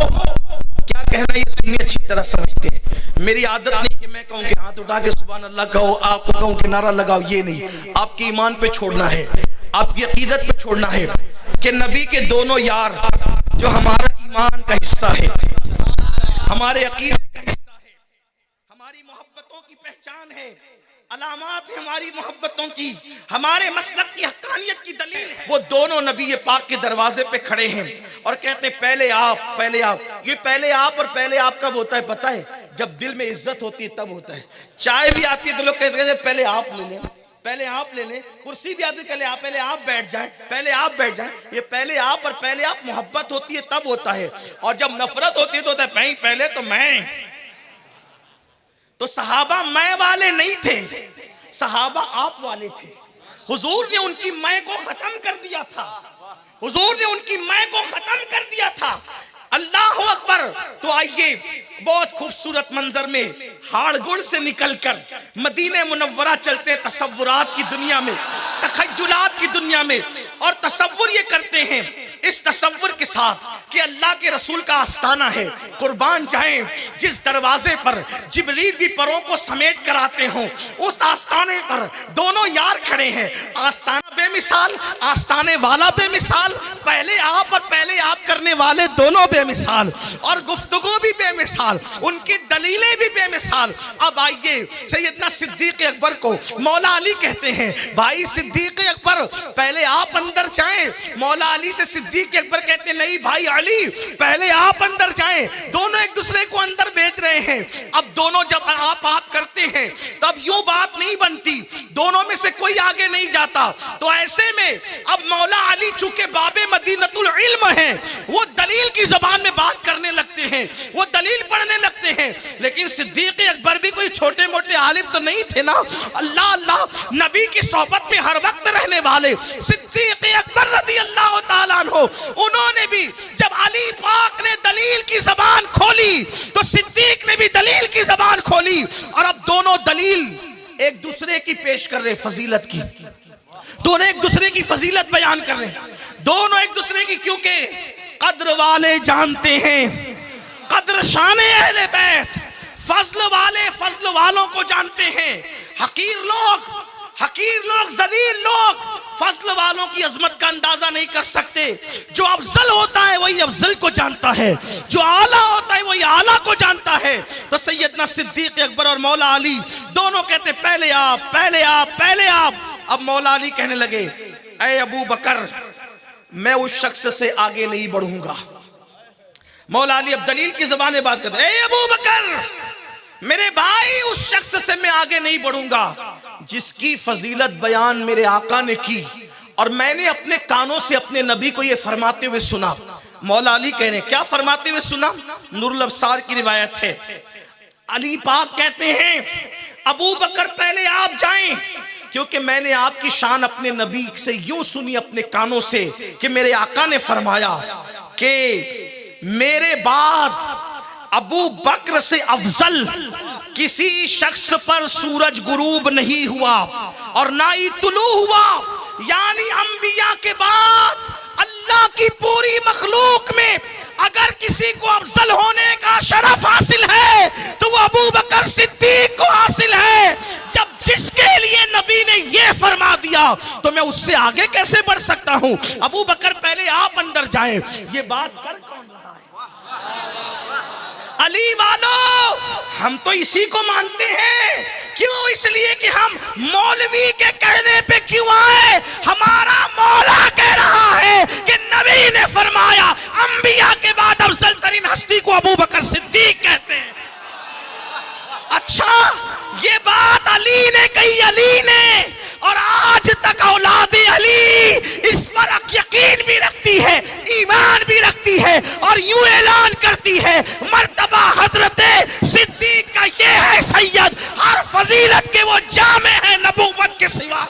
क्या कहना ये सुन्नी अच्छी तरह समझते हैं। मेरी आदत नहीं कि मैं कहूं कि हाथ उठा के सुभान अल्लाह कहो, आपको कहूं कि नारा लगाओ, ये नहीं। आपके ईमान पे छोड़ना है, आपकी अकीदत पे छोड़ना है कि नबी के दोनों यार जो हमारा ईमान का हिस्सा है, हमारे अकीदे का हिस्सा है, हमारी मोहब्बतों की पहचान है, अलामात है हमारी मोहब्बतों की, हमारे मसलक की हक्कानियत की दलील है। वो दोनों नबी पाक के दरवाजे पे खड़े हैं और कहते हैं पहले आप, पहले आप। ये पहले आप और पहले आप कब होता है पता है? जब दिल में इज्जत होती है तब होता है। चाय भी आती है तो लोग कहते हैं पहले आप ले लें, पहले आप ले लें, कुर्सी भी आती पहले आप बैठ जाएं, पहले आप बैठ जाएं। ये पहले आप और पहले आप मोहब्बत होती है तब होता है, और जब नफरत होती है तो होता है पहले तो मैं। तो सहाबा मैं वाले नहीं थे, सहाबा आप वाले थे। हुजूर ने उनकी मैं को खत्म कर दिया था, हुजूर ने उनकी मैं को खत्म कर दिया था। अल्लाह अकबर। तो आइए बहुत खूबसूरत मंजर में हाड़गुड़ से निकलकर मदीने मुनव्वरा चलते हैं, तसव्वुरात की दुनिया में, तखय्युलात की दुनिया में, और तसव्वुर ये करते हैं इस तसव्वुर के साथ कि अल्लाह के रसूल का आस्ताना है। कुर्बान जाएं जिस दरवाजे पर जिब्रील भी परों को समेट कर आते हों, उस आस्ताने पर दोनों यार खड़े हैं। आस्ताना बेमिसाल, आस्ताने वाला बेमिसाल, पहले आप और पहले आप करने वाले दोनों बेमिसाल, और गुफ्तगू भी बेमिसाल, उनकी दलीलें भी बेमिसाल। अब आइए सैयदना सिद्दीक अकबर को मौला अली कहते हैं। भाई सिद्दीक अकबर पहले आप अंदर जाएं। मौला अली से सिद्दीक अकबर कहते नहीं भाई अली पहले आप अंदर जाएं। दोनों एक दूसरे को अंदर भेज रहे हैं। अब दोनों जब आप करते हैं तब यूं बात नहीं बनती, दोनों में से कोई आगे नहीं जाता। तो ऐसे में अब मौला अली चूंकि बाबे मदीनतुल इल्म हैं, वो दलील की जबान में बात करने लगते हैं, वो दलील पढ़ने लगते हैं। लेकिन सिद्दीक अकबर भी कोई छोटे मोटे आलिम तो नहीं थे ना। अल्लाह अल्लाह नबी की सोहबत में हर वक्त रहने वाले सिद्दीक अकबर रज़ी अल्लाह तआला अन्हु, उन्होंने भी जब अली पाक ने दलील की जबान खोली तो सिद्दीक ने भी दलील की जबान खोली, और अब दोनों दलील एक दूसरे की पेश कर रहे, फजीलत की, दोनों एक दूसरे की फजीलत बयान कर रहे हैं, दोनों एक दूसरे की, क्योंकि कद्र वाले जानते हैं कद्र शाने अहले बैत, फजल वाले फजल वालों को जानते हैं। हकीर लोग जलील लोग फजल वालों की अजमत का अंदाजा नहीं कर सकते। जो अफजल होता है वही अफजल को जानता है, जो आला होता है वही आला को जानता है। तो सैयदना सिद्दीक अकबर और मौला अली दोनों कहते पहले आप पहले आप पहले आप। अब मौला अली कहने लगे ऐ अबू बकर मैं उस शख्स से आगे नहीं बढ़ूंगा। मौला अली अब दलील की ज़बान में बात करते हैं, ए अबू बकर मेरे भाई उस शख्स से मैं आगे नहीं बढ़ूंगा जिसकी फजीलत बयान मेरे आका ने की और मैंने अपने कानों से अपने नबी को ये फरमाते हुए सुना। मौला अली कह रहे क्या फरमाते हुए सुना? नूरुल अब्सार की रिवायत है। अली पाक कहते हैं अबू बकर पहले आप जाएं, क्योंकि मैंने आपकी शान अपने नबी से यूं सुनी अपने कानों से कि मेरे आका ने फरमाया कि मेरे बाद अबू बकर से अफजल किसी शख्स पर सूरज गुरूब नहीं हुआ और ना ही तुलू हुआ। यानी अंबिया के बाद अल्लाह की पूरी मखलूक में अगर किसी को अफजल होने का शरफ हासिल है तो वो अबू बकर सिद्दीक को हासिल है। जब जिसके लिए नबी ने ये फरमा दिया तो मैं उससे आगे कैसे बढ़ सकता हूं? अबू बकर पहले आप अंदर जाएं। ये बात कर कौन रहा है? अली वालों हम तो इसी को मानते हैं। क्यों? इसलिए कि हम मौलवी के कहने पे क्यों आए? हमारा मौला कह रहा है कि नबी ने फरमाया अंबिया के बाद अफजल तरीन हस्ती को अबू बकर सिद्दीक कहते हैं। अच्छा ये बात अली ने कही, अली ने, और आज तक औलादे अली इस पर यकीन भी रखती है, ईमान भी रखती है और यूं ऐलान करती है मर्तबा हजरते सिद्दीक का ये है सैयद, हर फजीलत के वो जामे है नबूवत के सिवा।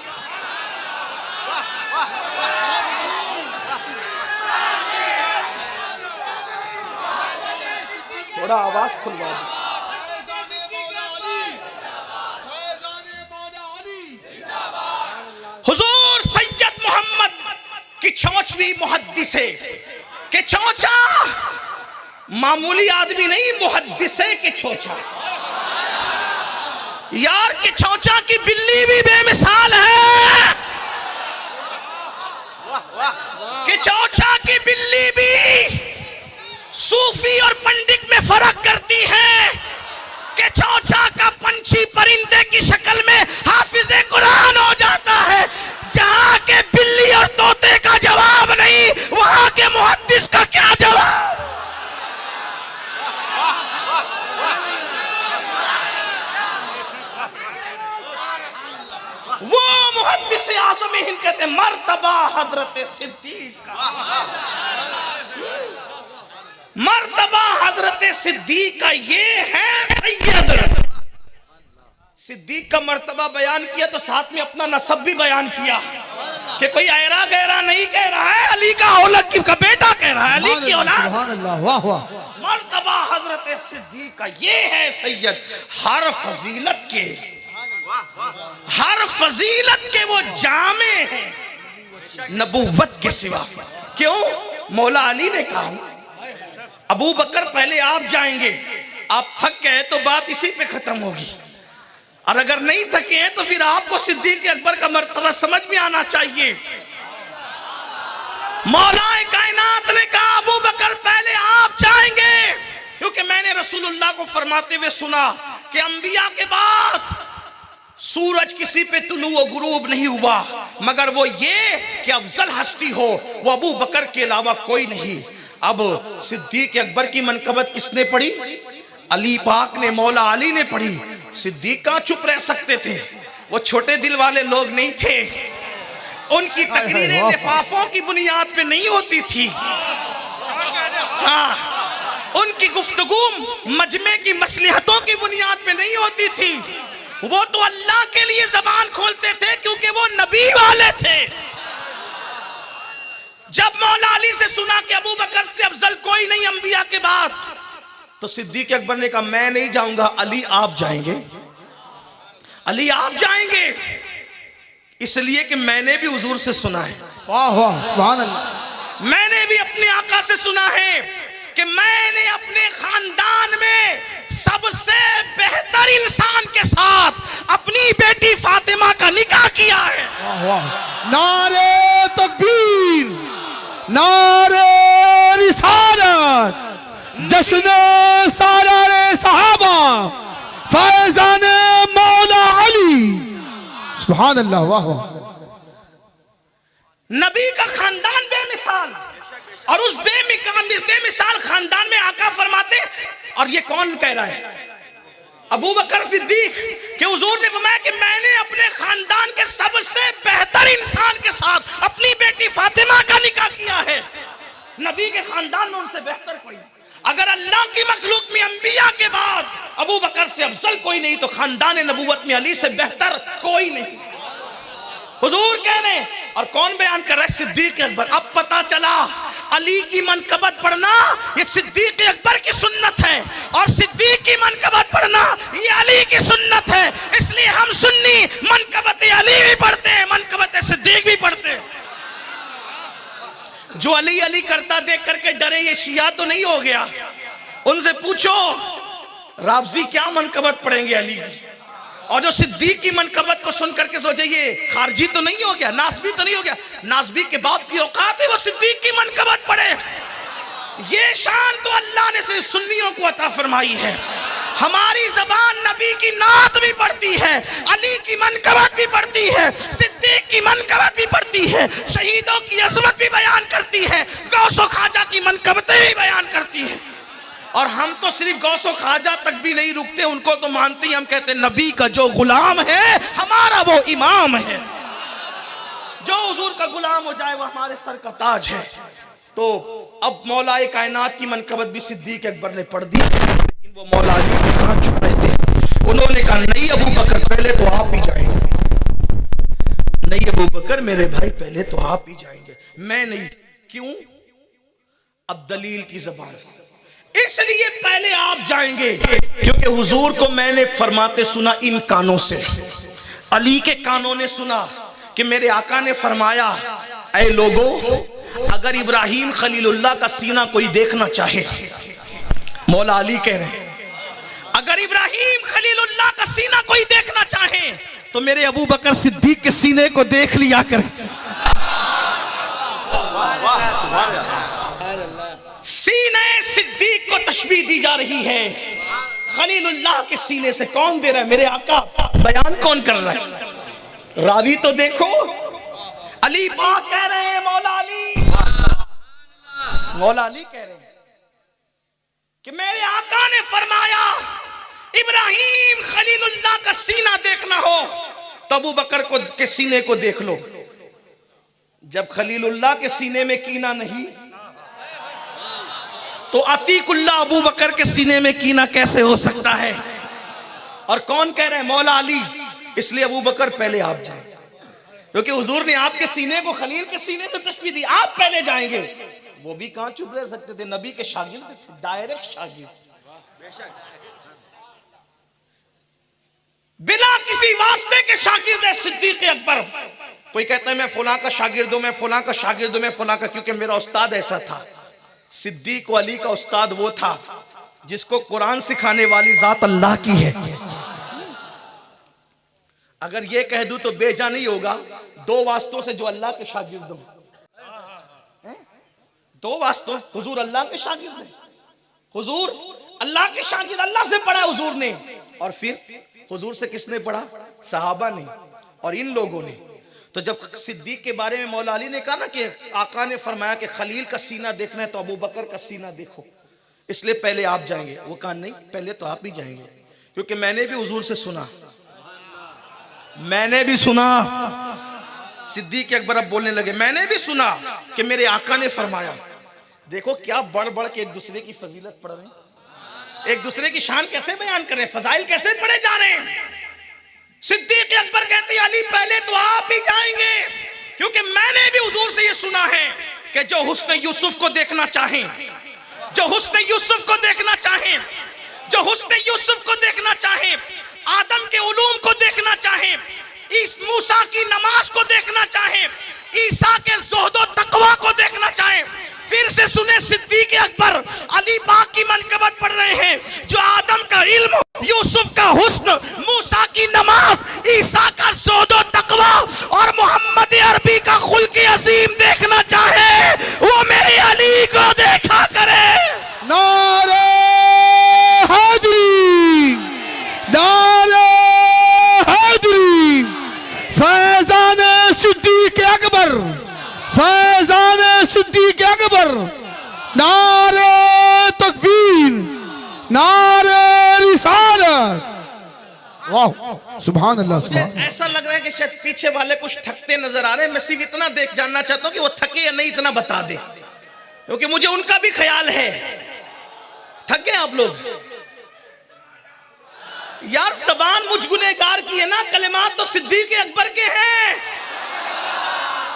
थोड़ा आवाज खुलवा दो। हुजूर सैयद मोहम्मद की चौचवी मुहद्दिसे के चौचा, मामूली आदमी नहीं, मुहद्दिसे के चौचा। यार के चौचा की बिल्ली भी बेमिसाल है, के चौचा की बिल्ली भी सूफी और पंडित में फर्क करती है। के चौचा का पंछी परिंदे की शक्ल में हाफिज़े कुरान हो जाता है। जहां के बिल्ली और तोते का जवाब नहीं, वहां के मुहद्दिस का क्या जवाब? वो मर्तबा हजरत सिद्दीक का, मर्तबा हजरत सिद्दीक का ये है सैयद। सिद्दीक का मर्तबा बयान किया तो साथ में अपना नसब भी बयान किया कि कोई ऐरा गहरा नहीं कह रहा है, अली का औलद का बेटा कह रहा है, अली की औलाद। सुभान अल्लाह, वाह वाह। मर्तबा हजरत सिद्दीक का ये है सैयद। हर फजीलत के, हर फजीलत के वो जामे हैं नबूवत के सिवा। क्यों? मौला अली ने कहा अबू बकर पहले आप जाएंगे, आप थक गए तो बात इसी पे खत्म होगी, और अगर नहीं थके हैं तो फिर आपको सिद्दीक अकबर का मर्तबा समझ में आना चाहिए। मौलाए कायनात ने कहा अबू बकर पहले आप जाएंगे, क्योंकि मैंने रसूलुल्लाह को फरमाते हुए सुना कि अंबिया के बाद सूरज किसी पे तुलू व गुरूब नहीं हुआ मगर वो ये कि अफजल हस्ती हो वो अबू बकर के अलावा कोई नहीं। अब सिद्दीक अकबर की मनकबत किसने पढ़ी? अली पाक ने, मौला अली ने पढ़ी। सिद्दीक कहाँ चुप रह सकते थे, वो छोटे दिल वाले लोग नहीं थे। उनकी तकरीरें लिफाफों की बुनियाद पे नहीं होती थी, हाँ, उनकी गुफ्तगू मजमे की मसलिहतों की बुनियाद पे नहीं होती थी। वो तो अल्लाह के लिए जबान खोलते थे क्योंकि वो नबी वाले थे। जब मौला अली से सुना कि अबू बकर से अफजल कोई नहीं अंबिया के बाद, तो सिद्दीक अकबर ने कहा मैं नहीं जाऊंगा, अली आप जाएंगे, अली आप जाएंगे, इसलिए कि मैंने भी हुजूर से सुना है। वाह वाह, सुभान अल्लाह। मैंने भी अपने आका से सुना है कि मैंने अपने खानदान में सबसे बेहतर इंसान के साथ अपनी बेटी फातिमा का निकाह किया है। वाह वाह, नारे तकबीर, नारे रिसालत, जश्न सालारे सहाबा, फैजाने मौला अली। सुभान अल्लाह, वाह वाह। नबी का खानदान बेमिसाल, और उस बेमिसाल खानदान में आका फरमाते, और ये कौन कह रहा है? अबू बकर सिद्दीक के हुजूर ने फरमाया कि मैंने अपने खानदान के सबसे बेहतर इंसान के साथ अपनी बेटी फातिमा का निकाह किया है। नबी के खानदान में उनसे बेहतर कोई, अगर अल्लाह की मखलूक में अंबिया के बाद अबू बकर से अफजल कोई नहीं तो खानदान नबूवत में अली से बेहतर कोई नहीं। हुजूर कह रहे हैं, और कौन बयान कर रहा है? सिद्दीक अकबर। अब पता चला अली की मनकबत पढ़ना ये सिद्दीक अकबर की सुन्नत है, और सिद्दीक की मनकबत पढ़ना ये अली की सुन्नत है। इसलिए हम सुन्नी मनकबत अली भी पढ़ते हैं, मनकबत सिद्दीक भी पढ़ते हैं। जो अली अली करता देख करके डरे ये शिया तो नहीं हो गया? उनसे पूछो राफजी क्या मनकबत पढ़ेंगे अली की, और जो सिद्दीक की मनकबत को सुन करके सोचे ये खारजी तो नहीं हो गया, नासबी तो नहीं हो गया। नासबी के बाद की औकात है वो सिद्दीक की मनकबत पढ़े। ये शान तो अल्लाह ने सिर्फ सुन्नियों को अता फरमाई है। हमारी जबान नबी की नात भी पढ़ती है, अली की मनकबत भी पढ़ती है, सिद्दीक की मनकबत भी पढ़ती है, शहीदों की अजमत भी बयान करती है, गौसो खाजा की मनकबतें भी बयान करती है। और हम तो सिर्फ गौसो खाजा तक भी नहीं रुकते, उनको तो मानते ही हम कहते हैं नबी का जो गुलाम है हमारा वो इमाम है। जो हुजूर का गुलाम हो जाए वो हमारे सर का ताज है। तो अब मौलाए कायनात की मनकबत भी सिद्दीक अकबर ने पढ़ दी, लेकिन वो मौला अली के कहाँ छुप रहे थे। उन्होंने कहा नहीं अबू बकर पहले तो आप ही जाएंगे, नहीं अबू बकर मेरे भाई पहले तो आप ही जाएंगे, मैं नहीं। क्यों? अब दलील की जबान, इसलिए पहले आप जाएंगे क्योंकि हुजूर को मैंने फरमाते सुना इन कानों से, अली के कानों ने सुना कि मेरे आका ने फरमाया ऐ लोगों अगर इब्राहिम खलीलुल्लाह का सीना कोई देखना चाहे, मौला अली कह रहे हैं अगर इब्राहिम खलीलुल्लाह का सीना कोई देखना चाहे तो मेरे अबू बकर सिद्दीक के सीने को देख लिया करें। सीने सिद्दीक को तशबीह दी जा रही है, खलीलुल्लाह के सीने से। कौन दे रहा है? मेरे आका। बयान कौन कर रहा है? रावी तो देखो, अली पाक कह रहे हैं, मौला अली कह रहे हैं कि मेरे आका ने फरमाया इब्राहिम खलीलुल्लाह का सीना देखना हो तो अबू बकर को के सीने को देख लो। जब खलीलुल्लाह के सीने में कीना नहीं, तो अतीकुल्लाह अबू बकर के सीने में कीना कैसे हो सकता है? और कौन कह रहे हैं? मौला अली। इसलिए अबू बकर पहले आप जाए, क्योंकि हुजूर ने आपके सीने को खलील के सीने से तशबीह दी, आप पहले जाएंगे। वो भी कहां चुप रह सकते थे, नबी के शागिर्द थे, डायरेक्ट शागिर्द, बिना किसी वास्ते के शागिर्द है सिद्दीक अकबर। कोई कहता है मैं फलां का शागिर्द हूं, मैं फलां का शागिर्द हूं, मैं फलां का, क्योंकि मेरा उस्ताद ऐसा था। सिद्दीक अली का उस्ताद वो था जिसको कुरान सिखाने वाली जात अल्लाह की है। अगर ये कह दूं तो बेजा नहीं होगा, दो वास्तों से जो अल्लाह के शागिर्द हो, दो वास्तों, हुजूर अल्लाह के शागिर्द हैं, हुजूर अल्लाह के शागिर्द, अल्लाह से पढ़ा हुजूर ने, और फिर हुजूर से किसने पढ़ा? सहाबा ने और इन लोगों ने। तो जब सिद्दीक के बारे में मौला अली ने कहा ना कि आका ने फरमाया कि खलील का सीना देखना है तो अबू बकर का सीना देखो, इसलिए पहले आप जाएंगे। वो कहा नहीं, पहले तो आप ही जाएंगे, क्योंकि मैंने भी हुजूर से सुना, मैंने भी सुना। सिद्दीक अकबर अब बोलने लगे, मैंने भी सुना कि मेरे आका ने फरमाया। देखो क्या बढ़ बढ़ के एक दूसरे की फजीलत पढ़ रहे हैं, एक दूसरे की शान कैसे बयान कर रहे हैं, फजाइल कैसे पढ़े जा रहे हैं। सिद्दीक अकबर कहते हैं अली पहले तो आप ही जाएंगे, क्योंकि मैंने भी हुजूर से ये सुना है कि जो हुस्न यूसुफ को देखना चाहें, जो हुस्न यूसुफ को देखना चाहें, जो हुस्न यूसुफ को देखना चाहें, आदम के उलूम को देखना चाहें, इस मूसा की नमाज को देखना चाहें, ईसा के ज़ुहद तकवा को देखना चाहें, फिर से सुने सिद्दीक अकबर अली पाक की मनकबत पढ़ रहे हैं। जो आदम का इल्म, यूसुफ का हुस्न, मूसा की नमाज, ईसा का ज़ुहद तकवा और मोहम्मद अरबी का खुल्क अजीम देखना चाहे, वो मेरे अली को देखा करे। नारे हैदरी, नारे हैदरी, फैजान सिद्दीक अकबर, फैजान सिद्दीक अकबर, नारे तकबीर, नारे रिसालत। वाह सुभान अल्लाह, सुभान। ऐसा लग रहा है कि शायद पीछे वाले कुछ थकते नजर आ रहे हैं। मैं सिर्फ इतना देख जानना चाहता हूं कि वो थके या नहीं, इतना बता दे, क्योंकि मुझे उनका भी ख्याल है। थक गए आप लोग? यार जबान मुझ गुनहगार की है ना, कलिमात तो सिद्दीक अकबर के हैं।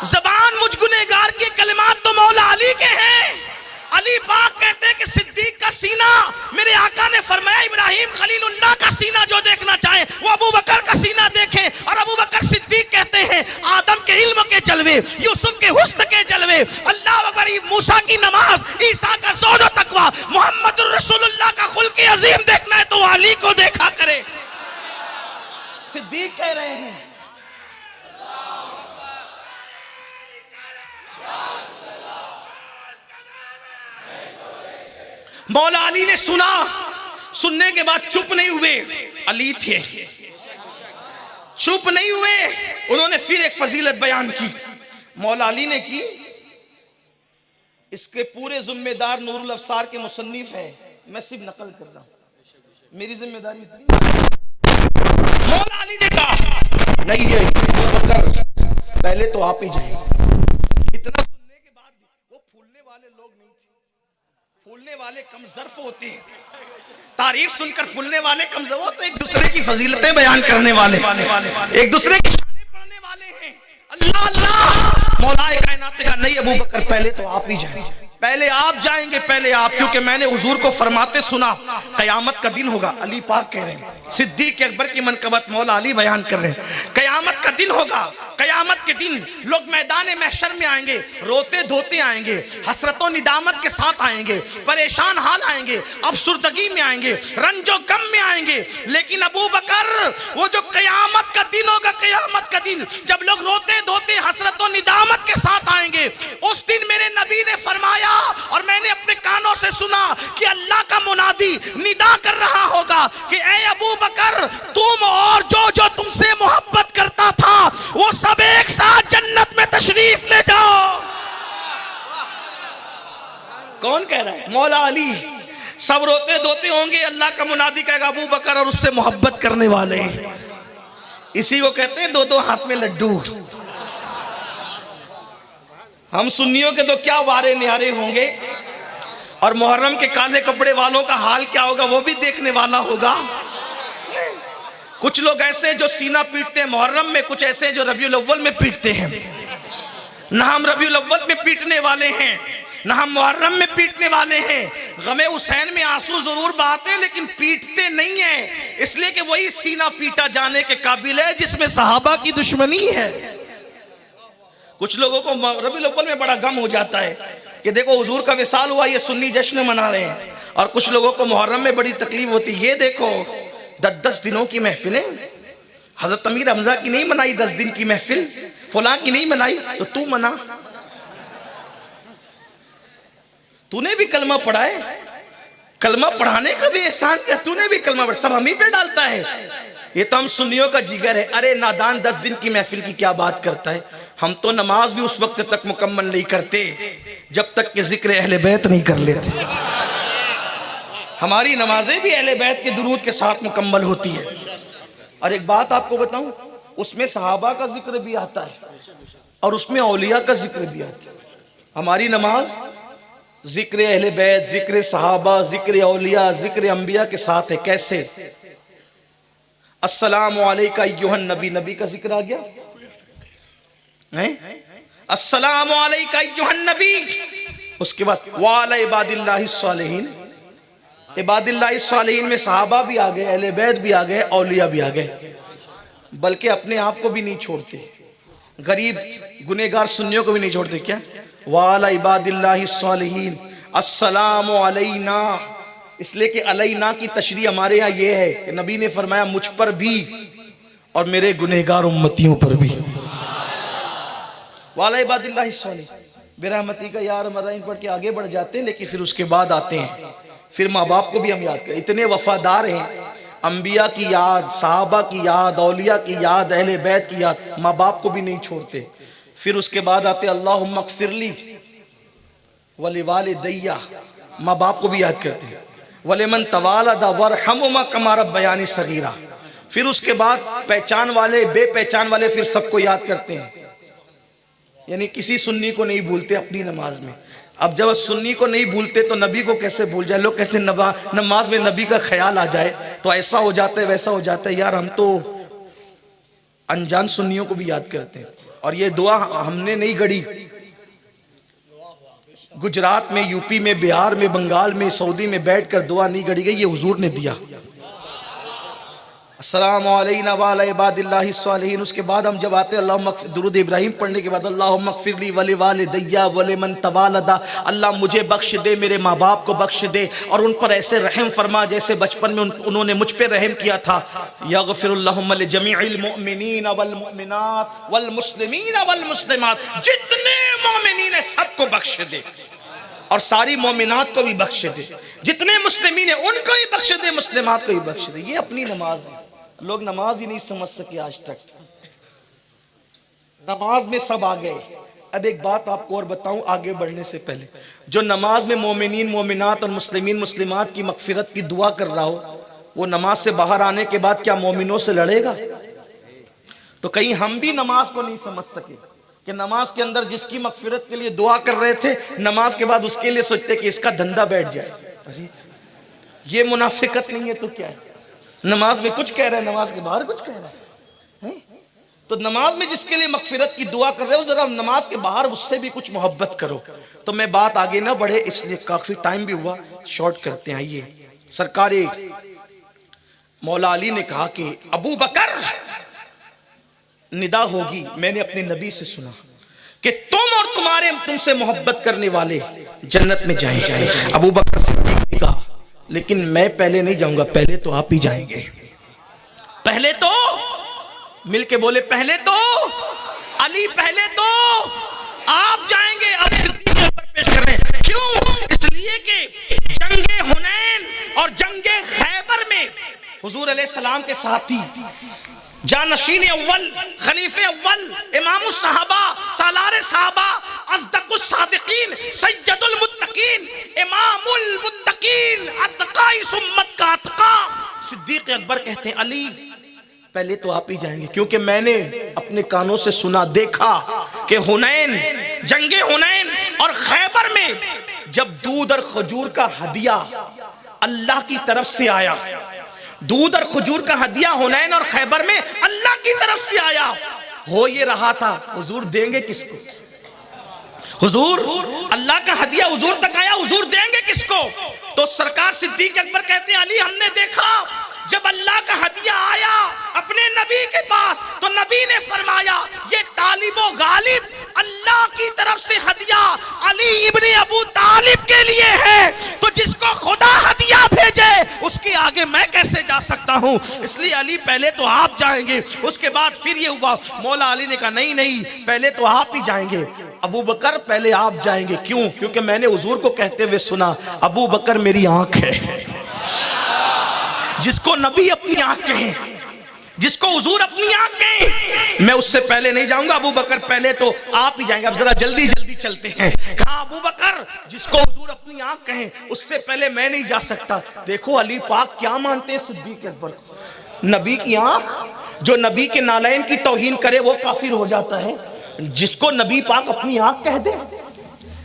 जबान मुझ गुनहगार के, कलिमात तो मौला अली के हैं। अली पाक कहते हैं कि सिद्दीक का सीना, मेरे आका ने फरमाया इब्राहिम खलीलुल्लाह का सीना जो देखना चाहे वो अबू बकर का सीना देखे। और अबू बकर सिद्दीक कहते हैं आदम के इल्म के जलवे, यूसुफ के हुस्न के जलवे, अल्लाह अकबर, मूसा की नमाज, ईसा का ज़ुहद तकवा, मोहम्मद रसूलुल्लाह का खुल्क अजीम देखना है तो अली को देखा करे। सिद्दीक कह रहे हैं मौला अली ने सुना, सुनने के बाद चुप नहीं हुए। अली थे, चुप नहीं हुए, उन्होंने फिर एक फजीलत बयान की। मौला अली ने की, इसके पूरे जिम्मेदार नूरुल अफसार के मुसन्निफ है, मैं सिर्फ नकल कर रहा हूं, मेरी जिम्मेदारी इतनी। मौला अली ने कहा नहीं है अबू बकर, पहले तो आप ही जाएंगे। इतना सुनने के बाद वो फूलने वाले लोग नहीं थे, फूलने वाले कमजर्फ होते हैं। तारीफ सुनकर फूलने वाले कमजर्फ, वो तो एक दूसरे की फजीलतें बयान करने वाले, एक दूसरे की शानें पढ़ने वाले हैं। अल्लाह अल्लाह, मौलाए कायनात का नहीं अबू बकर पहले तो आप ही जाएंगे, पहले आप जाएंगे, पहले आप, क्योंकि मैंने हुजूर को फरमाते सुना कयामत का दिन होगा। अली पाक कह रहे हैं, सिद्दीक अकबर की मनकबत मौला अली बयान कर रहे हैं। कयामत का दिन होगा, कयामत के दिन लोग मैदान महशर में आएंगे, रोते धोते आएंगे, हसरतों निदामत के साथ आएंगे, परेशान हाल आएंगे, अफसुर्दगी में आएंगे, रंजो गम में आएंगे। लेकिन अबू बकर, वो जो कयामत का दिन होगा, कयामत का दिन जब लोग रोते धोते हसरतों निदामत के साथ आएंगे, उस दिन मेरे नबी ने फरमाया और मैंने अपने कानों से सुना कि अल्लाह का मुनादी निदा कर रहा होगा कि ए अबू बकर, तुम और जो जो तुमसे मोहब्बत करता था वो सब एक साथ जन्नत में तशरीफ ले जाओ। कौन कह रहा है? मौला अली। सब रोते धोते होंगे, अल्लाह का मुनादी कहेगा अबू बकर और उससे मोहब्बत करने वाले। इसी को कहते हैं दो दो हाथ में लड्डू। हम सुन्नियों के तो क्या वारे न्यारे होंगे, और मुहर्रम के काले कपड़े वालों का हाल क्या होगा वो भी देखने वाला होगा। कुछ लोग ऐसे जो सीना पीटते हैं मुहर्रम में, कुछ ऐसे जो रबीउल अव्वल में पीटते हैं। ना हम रबीउल अव्वल में पीटने वाले हैं, ना हम मुहर्रम में पीटने वाले हैं। गमे हुसैन में आंसू जरूर बहाते हैं लेकिन पीटते नहीं हैं, इसलिए कि वही सीना पीटा जाने के काबिल है जिसमें सहाबा की दुश्मनी है। कुछ लोगों को रबीउल अव्वल में बड़ा गम हो जाता है कि देखो हुजूर का विसाल हुआ, ये सुन्नी जश्न मना रहे हैं, और कुछ लोगों को मुहर्रम में बड़ी तकलीफ होती है। ये देखो 10 दिनों की महफिलें, हजरत अमीर हमजा की नहीं मनाई 10 दिन की महफिल, फलां की नहीं मनाई तो तू मना। तूने भी कलमा पढ़ा है, कलमा पढ़ाने का भी एहसान किया, तूने भी कलमा पढ़ा, सब हम ही पे डालता है। ये तो हम सुन्नियों का जिगर है। अरे नादान 10 दिन की महफिल की क्या बात करता है। हम तो नमाज भी उस वक्त तक मुकम्मल नहीं करते जब तक कि जिक्र अहले बैत नहीं कर लेते। हमारी नमाजें भी अहले बैत के दुरूद के साथ मुकम्मल होती है। और एक बात आपको बताऊं, उसमें सहाबा का जिक्र भी आता है और उसमें औलिया का जिक्र भी आता है। हमारी नमाज जिक्र अहले बैत, जिक्र सहाबा, जिक्र औलिया, जिक्र अंबिया के साथ है। कैसे? अस्सलामु अलैका अय्युहन नबी, नबी का जिक्र आ गया है। अस्सलामु अलैका अय्युहन नबी, उसके बाद वाला इबादिल्लाहि सालिहीन, इबादिल्लाहि सालिहीन में सहाबा भी आ गए, अहले बैत भी आ गए, औलिया भी आ गए। बल्कि अपने आप को भी नहीं छोड़ते, गरीब गुनेगार सुन्नियों को भी नहीं छोड़ते। क्या? वाला इबादिल्लाहि सालिहीन अस्सलामु अलैना, इसलिए कि अलैना की तशरीह हमारे यहाँ ये है कि नबी ने फरमाया मुझ पर भी और मेरे गुनहगार उम्मतियों पर भी। वाला इबादिल्लाहि सालिहीन, बिरहमती का यार मदाइन पढ़ के आगे बढ़ जाते हैं, लेकिन फिर उसके बाद आते हैं, फिर माँ बाप को भी हम याद करें। इतने वफादार हैं, अंबिया की याद, सहाबा की याद, औलिया की याद, अहले बैत की याद, माँ बाप को भी नहीं छोड़ते। फिर उसके बाद आते अल्लाहुम्मा अग़फ़िरली वलिवालिदैया, माँ बाप को भी याद करते हैं। वलिमन तवालदा वरहमुमा कमा रब्बयानी सगीरा। फिर उसके बाद पहचान वाले, बेपहचान वाले, फिर सबको याद करते हैं। यानी किसी सुन्नी को नहीं भूलते अपनी नमाज में। अब जब सुन्नी को नहीं भूलते तो नबी को कैसे भूल जाए। लोग कहते हैं नमाज में नबी का ख्याल आ जाए तो ऐसा हो जाता है, वैसा हो जाता है। यार हम तो अनजान सुन्नियों को भी याद करते हैं। और ये दुआ हमने नहीं गढ़ी, गुजरात में, यूपी में, बिहार में, बंगाल में, सऊदी में बैठकर दुआ नहीं गढ़ी गई, ये हुजूर ने दिया। अस्सलामु अलैना व अला इबादिल्लाहि सालिहीन। उसके बाद हम जब आते हैं अल्लाहुम्मा दुरूद इब्राहिम पढ़ने के बाद अल्लाहुम्मा अग़फ़िरली वलिवालिदैया वलिमन तवालदा, अल्लाह मुझे बख्श दे, मेरे माँ बाप को बख्श दे, और उन पर ऐसे रहम फरमा जैसे बचपन में उन्होंने मुझ पे रहम किया था। यग़फ़िरुल्लाहुम्मा लिजमीइल मुअमिनीन वल मुअमिनात वल मुस्लिमीन वल मुस्लिमात, जितने मोमिनीन है सबको बख्श दे और सारी मोमिनात को भी बख्श दे, जितने मुस्लिमीन है उनको ही बख्श दे, मुस्लिमात को ही बख्श दे। ये अपनी नमाज है। लोग नमाज ही नहीं समझ सके आज तक। नमाज में सब आ गए। अब एक बात आपको और बताऊं आगे बढ़ने से पहले, जो नमाज में मोमिनीन मोमिनात और मुस्लिमीन मुस्लिमात की मगफिरत की दुआ कर रहा हो, वो नमाज से बाहर आने के बाद क्या मोमिनों से लड़ेगा? तो कहीं हम भी नमाज को नहीं समझ सके कि नमाज के अंदर जिसकी मगफिरत के लिए दुआ कर रहे थे, नमाज के बाद उसके लिए सोचते कि इसका धंधा बैठ जाए। अरे ये मुनाफिकत नहीं है तो क्या है? नमाज में कुछ कह रहे हैं, नमाज के बाहर कुछ कह रहे हैं। तो नमाज में जिसके लिए मगफिरत की दुआ कर रहे हो, जरा नमाज के बाहर उससे भी कुछ मोहब्बत करो। तो मैं बात आगे ना बढ़े, इसलिए काफी टाइम भी हुआ, शॉर्ट करते हैं। आइए, सरकार मौला अली ने कहा कि अबू बकर निदा होगी, मैंने अपने नबी से सुना कि तुम और तुमसे मोहब्बत करने वाले जन्नत में जाएंगे। अबू बकर सिद्दीक ने कहा लेकिन मैं पहले नहीं जाऊंगा, पहले तो आप ही जाएंगे। पहले तो मिलके बोले, पहले तो अली, पहले तो आप जाएंगे। अब सिद्दीक ऊपर पेश कर रहे हैं। क्यों? इसलिए कि जंगे हुनैन और जंगे खैबर में हुजूर अलैहिस्सलाम के साथी जानशीन अव्वल, खलीफे अव्वल, इमामुस सहाबा, सालारे सहाबा, अस्दकुस सादिकीन, सय्यदुल मुत्तकीन, इमामुल मुत्तकीन, अत्काइस उम्मत का अत्का सिद्दीक अकबर कहते हैं अली पहले तो आप ही जाएंगे, क्योंकि मैंने अपने कानों से सुना, देखा कि हुनैन जंगे हुनैन और खैबर में जब दूध और खजूर का हदिया अल्लाह की तरफ से आया, दूध और खजूर का हदिया हुनैन और खैबर में अल्लाह की तरफ से आया, हो ये रहा था हुजूर देंगे किसको? हुजूर अल्लाह का हदिया हुजूर तक आया, हुजूर देंगे किसको? तो सरकार सिद्दीक अकबर कहते हैं अली हमने देखा जब अल्लाह का हदिया आया अपने नबी के पास तो नबी ने फरमाया ये तालिबो गालिब अल्लाह की तरफ से हदिया अली इब्ने अबू तालिब के लिए है, तो जिसको खुदा हदिया भेजे उसके आगे मैं कैसे जा सकता हूं, इसलिए अली पहले तो आप जाएंगे। उसके बाद फिर ये हुआ, मौला अली ने कहा नहीं नहीं पहले तो आप ही जाएंगे। अबू बकर पहले आप जाएंगे, क्यों? क्योंकि मैंने हुजूर को कहते हुए सुना अबू बकर मेरी आंख है। जिसको नबी अपनी आंख कहें, जिसको हुजूर अपनी आंख कहें, मैं उससे पहले नहीं जाऊंगा, अबू बकर पहले तो आप ही जाएंगे। अब जरा जल्दी जल्दी चलते हैं। कहा अबू बकर जिसको हुजूर अपनी आंख कहें उससे पहले मैं नहीं जा सकता। देखो अली पाक क्या मानते हैं सिद्दीक अकबर को, नबी की आंख, जो नबी के नालैन की तौहीन करे वो काफिर हो जाता है। जिसको नबी पाक अपनी आंख कह दे,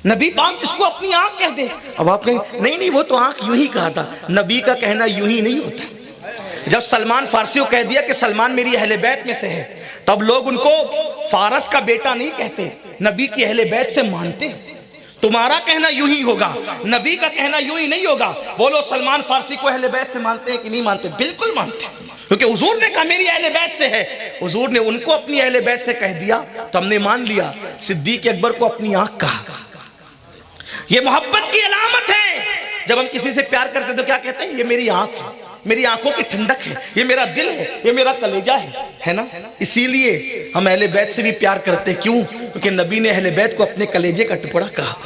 नबी पाक जिसको अपनी आंख कह दे, अब आप कहें नहीं नहीं वो तो आंख यूं ही कहा था, नबी का कहना यूं ही नहीं होता। जब सलमान फारसी को कह दिया कि सलमान मेरी अहले बैत में से है, तब लोग उनको फारस का बेटा नहीं कहते, नबी की अहले बैत से मानते। तुम्हारा कहना यूं ही होगा, नबी का कहना यूं ही नहीं होगा। बोलो सलमान फारसी को अहले बैत से मानते हैं कि नहीं मानते? बिल्कुल मानते, क्योंकि हुजूर ने कहा मेरी अहले बैत से है, हुजूर ने उनको अपनी अहले बैत से कह दिया तो हमने मान लिया। सिद्दीक अकबर को अपनी आंख कहा, ये मोहब्बत की अलामत है। जब हम किसी से प्यार करते तो क्या कहते हैं? ये मेरी आंख है, मेरी आंखों की ठंडक है, ये मेरा दिल है, ये मेरा कलेजा है ना? इसीलिए हम अहले बैत से भी प्यार करते हैं। क्यों? क्योंकि नबी ने अहले बैत को अपने कलेजे का टुकड़ा कहा,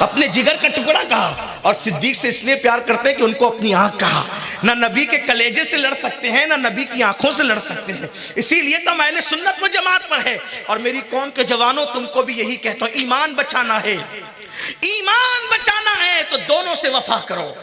अपने जिगर का टुकड़ा कहा। और सिद्दीक से इसलिए प्यार करते हैं कि उनको अपनी आंख कहा। ना नबी के कलेजे से लड़ सकते हैं, ना नबी की आंखों से लड़ सकते हैं। इसीलिए तो अहले सुन्नत व जमात पर है। और मेरी कौम के जवानों तुमको भी यही कहता हूं, ईमान बचाना है, ईमान बचाना है तो दोनों से वफा करो,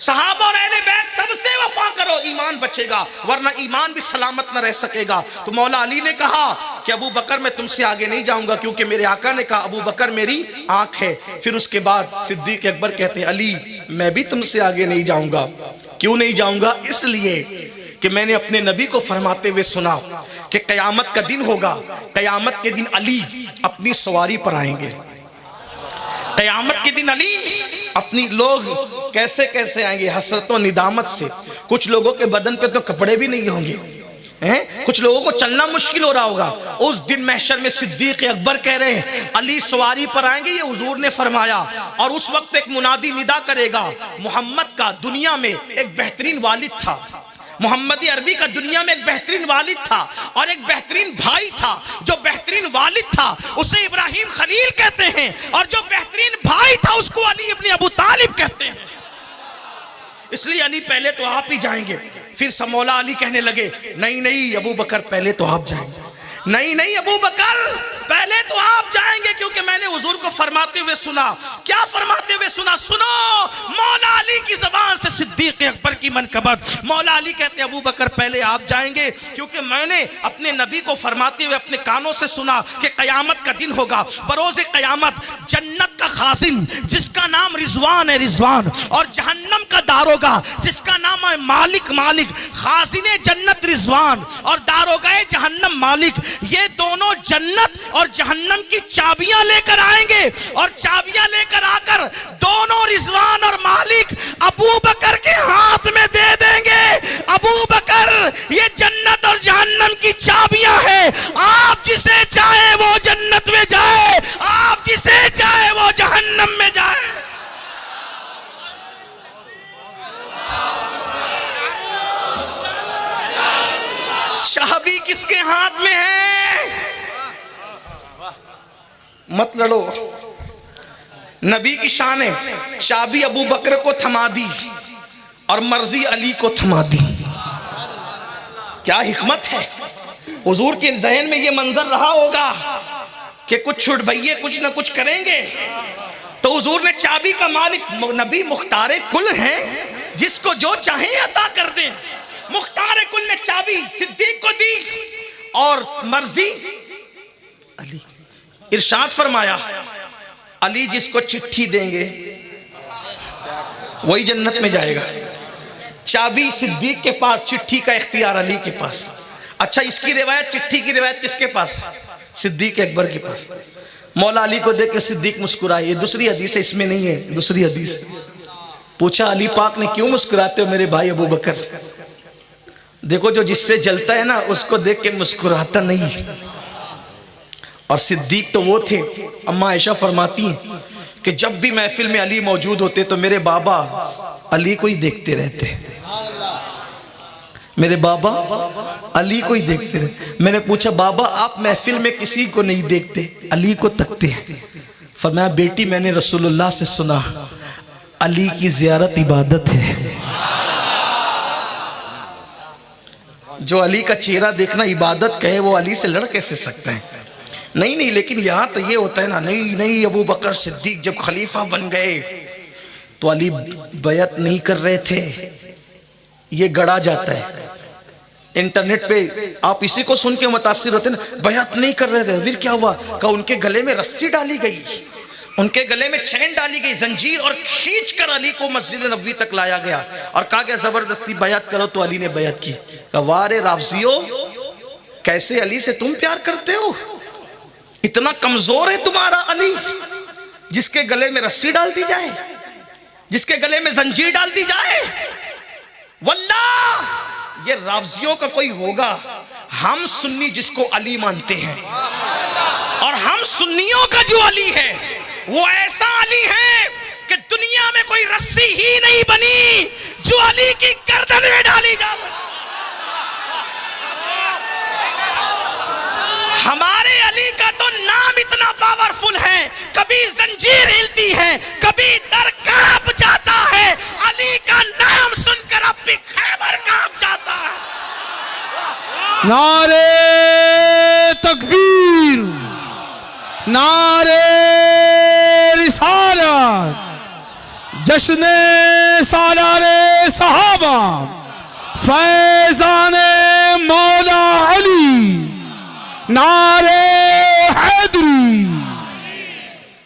सहाबा और अहले बैत सबसे वफा करो, ईमान बचेगा, वरना ईमान भी सलामत न रह सकेगा। तो मौला अली ने कहा कि अबू बकर मैं तुमसे आगे नहीं जाऊंगा, क्योंकि मेरे आका ने कहा अबू बकर मेरी आंख है। फिर उसके बाद सिद्दीक अकबर कहते हैं अली मैं भी तुमसे आगे नहीं जाऊंगा। क्यों नहीं जाऊंगा? इसलिए कि मैंने अपने नबी को फरमाते हुए सुना कि कयामत का दिन होगा, कयामत के दिन अली अपनी सवारी पर आएंगे, कयामत के दिन अली अपनी, लोग कैसे कैसे आएंगे? हसरतों निदामत से। कुछ लोगों के बदन पे तो कपड़े भी नहीं होंगे हैं, कुछ लोगों को चलना मुश्किल हो रहा होगा। उस दिन महशर में सिद्दीक अकबर कह रहे हैं अली सवारी पर आएंगे, ये हुजूर ने फरमाया। और उस वक्त एक मुनादी निदा करेगा, मोहम्मद का दुनिया में एक बेहतरीन वालिद था, मोहम्मद अरबी का दुनिया में एक बेहतरीन वालिद था और एक बेहतरीन भाई था। जो बेहतरीन वालिद था उसे इब्राहिम खलील कहते हैं, और जो बेहतरीन भाई था उसको अली इब्ने अबू तालिब कहते हैं। इसलिए अली पहले तो आप ही जाएंगे। फिर मौला अली कहने लगे नहीं नहीं अबू बकर पहले तो आप जाएंगे, नहीं नहीं अबू बकर पहले तो आप जाएंगे, क्योंकि मैंने हुजूर को फरमाते हुए सुना। क्या फरमाते हुए सुना? सुनो, मौला अली की जबान से सिद्दीक अकबर की मनकबत। मौला अली कहते हैं अबू बकर पहले आप जाएंगे, क्योंकि मैंने अपने नबी को फरमाते हुए अपने कानों से सुना कि कयामत का दिन होगा, बरोज़ कयामत जन्नत का खाजिन जिसका नाम रिजवान है, रिजवान, और जहन्नम का दारोगा जिसका नाम है मालिक, मालिक, खाजिन जन्नत रिजवान और दारोगा जहन्नम मालिक, ये दोनों जन्नत और जहन्नम की चाबियां लेकर आएंगे। और चाबियां लेकर आकर दोनों रिजवान और मालिक अबू बकर के हाथ में दे देंगे। अबू बकर ये जन्नत और जहन्नम की चाबियां हैं, आप जिसे चाहे वो जन्नत में जाए, आप जिसे चाहे वो जहन्नम में जाए। चाबी किसके हाथ में है? मत लड़ो, नबी की शान है। चाबी अबू बकर को थमा दी और मर्जी अली को थमा दी। क्या हिकमत है? हुजूर के जहन में ये मंजर रहा होगा कि कुछ छुड़भैये कुछ ना कुछ करेंगे, तो हुजूर ने चाबी का मालिक, नबी मुख्तारे कुल हैं, जिसको जो चाहे अता कर दें। मुख्तार कुल ने चाबी सिद्दीक को दी और मर्जी अली। इरशाद फरमाया अली जिसको चिट्ठी देंगे वही जन्नत में जाएगा। चाबी सिद्दीक के पास, चिट्ठी का इख्तियार अली के पास। अच्छा, इसकी रिवायत, चिट्ठी की रिवायत किसके पास? सिद्दीक अकबर के पास। मौला अली को देख के सिद्दीक मुस्कुराए। ये दूसरी हदीस है, इसमें नहीं है, दूसरी हदीस है। पूछा अली पाक ने, क्यों मुस्कुराते हो मेरे भाई अबू बकर? देखो, जो जिससे जलता है ना उसको देख के मुस्कुराता नहीं। और सिद्दीक तो वो थे, अम्मा आयशा फरमाती हैं कि जब भी महफिल में अली मौजूद होते तो मेरे बाबा अली को ही देखते रहते। मेरे बाबा अली को ही देखते रहे। मैंने पूछा, बाबा आप महफिल में किसी को नहीं देखते, अली को तकते हैं? फरमाया, बेटी मैंने रसूलुल्लाह से सुना, अली की ज़ियारत इबादत है। जो अली का चेहरा देखना इबादत कहे, वो अली से लड़ कैसे सकते हैं? नहीं नहीं, लेकिन यहाँ तो ये होता है ना, नहीं नहीं, अबू बकर सिद्दीक जब खलीफा बन गए तो अली बैत नहीं कर रहे थे। ये गढ़ा जाता है इंटरनेट पे, आप इसी को सुन के मुतासिर होते ना, बैत नहीं कर रहे थे। फिर क्या हुआ? का उनके गले में रस्सी डाली गई, उनके गले में चैन डाली गई, जंजीर, और खींच कर अली को मस्जिद नबवी तक लाया गया और कहा गया जबरदस्ती बैत करो। तो अली ने बैत की। वारे राफजियो, कैसे अली से तुम प्यार करते हो? इतना कमजोर है तुम्हारा अली, जिसके गले में रस्सी डाल दी जाए, जिसके गले में जंजीर डाल दी जाए? वल्लाह ये राफजियों का कोई होगा। हम सुन्नी जिसको अली मानते हैं, और हम सुन्नियों का जो अली है वो ऐसा अली है कि दुनिया में कोई रस्सी ही नहीं बनी जो अली की गर्दन में डाली जाए। हमारे अली का तो नाम इतना पावरफुल है, कभी जंजीर हिलती है, कभी दर कांप जाता है। अली का नाम सुनकर अब भी खैबर कांप जाता है। नारे तकबीर, नारे रिसालत, जश्ने सालारे सहाबा, फैजाने मौला अली, नारे हैदरी।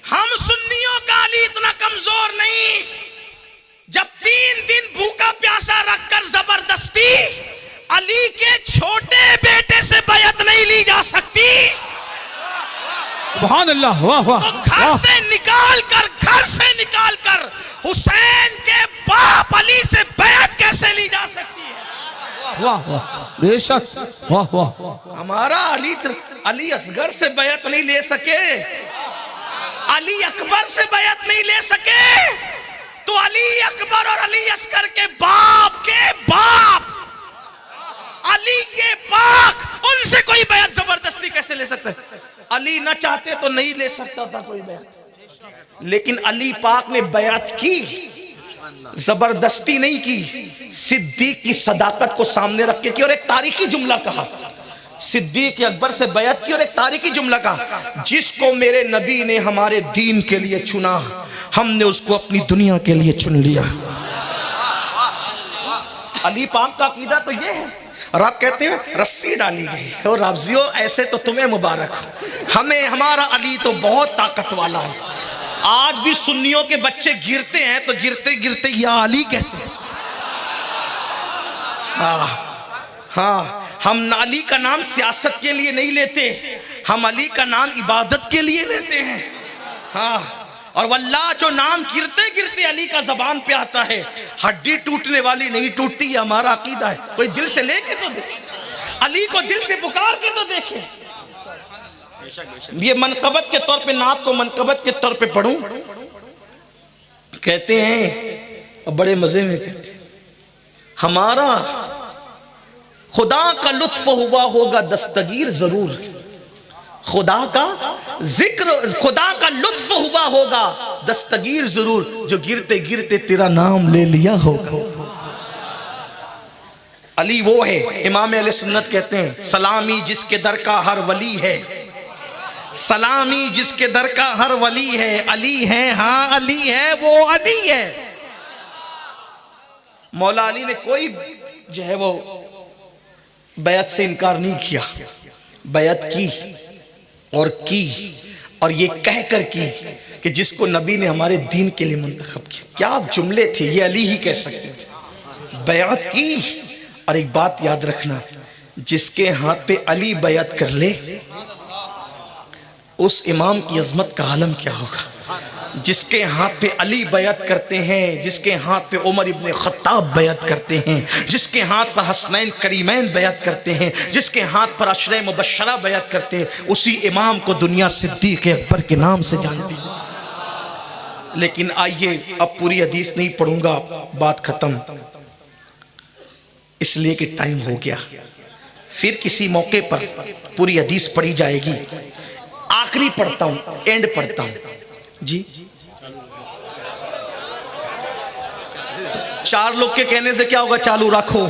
हम सुन्नियों का अली इतना कमजोर नहीं, जब 3 दिन भूखा प्यासा रखकर जबरदस्ती अली के छोटे बेटे से बैत नहीं ली जा सकती। सुभान अल्लाह, वाह वाह। तो घर से निकाल कर हुसैन के बाप अली से बैत कैसे ली जा सकती है? वाह वाह, बेशक, वाह वाह। हमारा अली असगर से बैत नहीं ले सके, अली अकबर से बैत नहीं ले सके, तो अली अकबर और अली असगर के बाप अली ये पाक, उनसे कोई बैत जबरदस्ती कैसे ले सकता है? अली न चाहते तो नहीं ले सकता था कोई बैत, लेकिन अली पाक ने बैत की, जबरदस्ती नहीं की, सिद्दीक की सदाकत को सामने रख के की। और एक तारीखी जुमला कहा, सिद्दीक अकबर से बैत की, और एक तारीखी जुमला कहा, जिसको मेरे नबी ने हमारे दीन के लिए चुना, हमने उसको अपनी दुनिया के लिए चुन लिया। अली पाक का अकीदा तो ये है। और आप कहते हैं रस्सी डाली गई, और राफजियों ऐसे तो तुम्हें मुबारक हो, हमें हमारा अली तो बहुत ताकत वाला है। आज भी सुन्नियों के बच्चे गिरते हैं तो गिरते गिरते या अली कहते हैं। हाँ, हम अली का नाम सियासत के लिए नहीं लेते, हम अली का नाम इबादत के लिए लेते हैं। हाँ, और वल्लाह जो नाम गिरते गिरते अली का जबान पे आता है, हड्डी टूटने वाली नहीं टूटती, ये हमारा अकीदा है। कोई दिल से लेके तो देखे, अली को दिल से पुकार के तो देखे। ये मनकबत के तौर पे, नात को मनकबत के तौर पे पढ़ूं, कहते हैं और बड़े मजे में कहते हैं, हमारा खुदा का लुत्फ हुआ होगा दस्तगीर जरूर, खुदा का जिक्र, खुदा का लुत्फ हुआ होगा दस्तगीर जरूर, जो गिरते गिरते तेरा नाम ले लिया होगा। अली वो है, इमाम अहले सुन्नत कहते हैं, सलामी जिसके दर का हर वली है, सलामी जिसके दर का हर वली है, अली है, हाँ अली है, वो अली है। मौला अली ने कोई जो है वो बैत से इनकार नहीं किया, बैत की और की। और ये कह कर की कि जिसको नबी ने हमारे दीन के लिए मुंतखब किया। क्या जुमले थे, ये अली ही कह सकते थे। बैअत की, और एक बात याद रखना, जिसके हाथ पे अली बैअत कर ले उस इमाम की अजमत का आलम क्या होगा। जिसके हाथ पे अली बैअत करते हैं, जिसके हाथ पे उमर इब्ने खत्ताब बैअत करते हैं, जिसके हाथ पर हसनैन करीमैन बैअत करते हैं, जिसके हाथ पर अशरे मुबश्शरा बैअत करते हैं, उसी इमाम को दुनिया सिद्दीक़ अकबर के नाम से जानती है। लेकिन आइए, अब पूरी हदीस नहीं पढ़ूंगा, बात खत्म, इसलिए कि टाइम हो गया। फिर किसी मौके पर पूरी हदीस पढ़ी जाएगी। आखिरी पढ़ता हूं, एंड पढ़ता हूं जी। 4 लोग के कहने से क्या होगा, चालू रखो।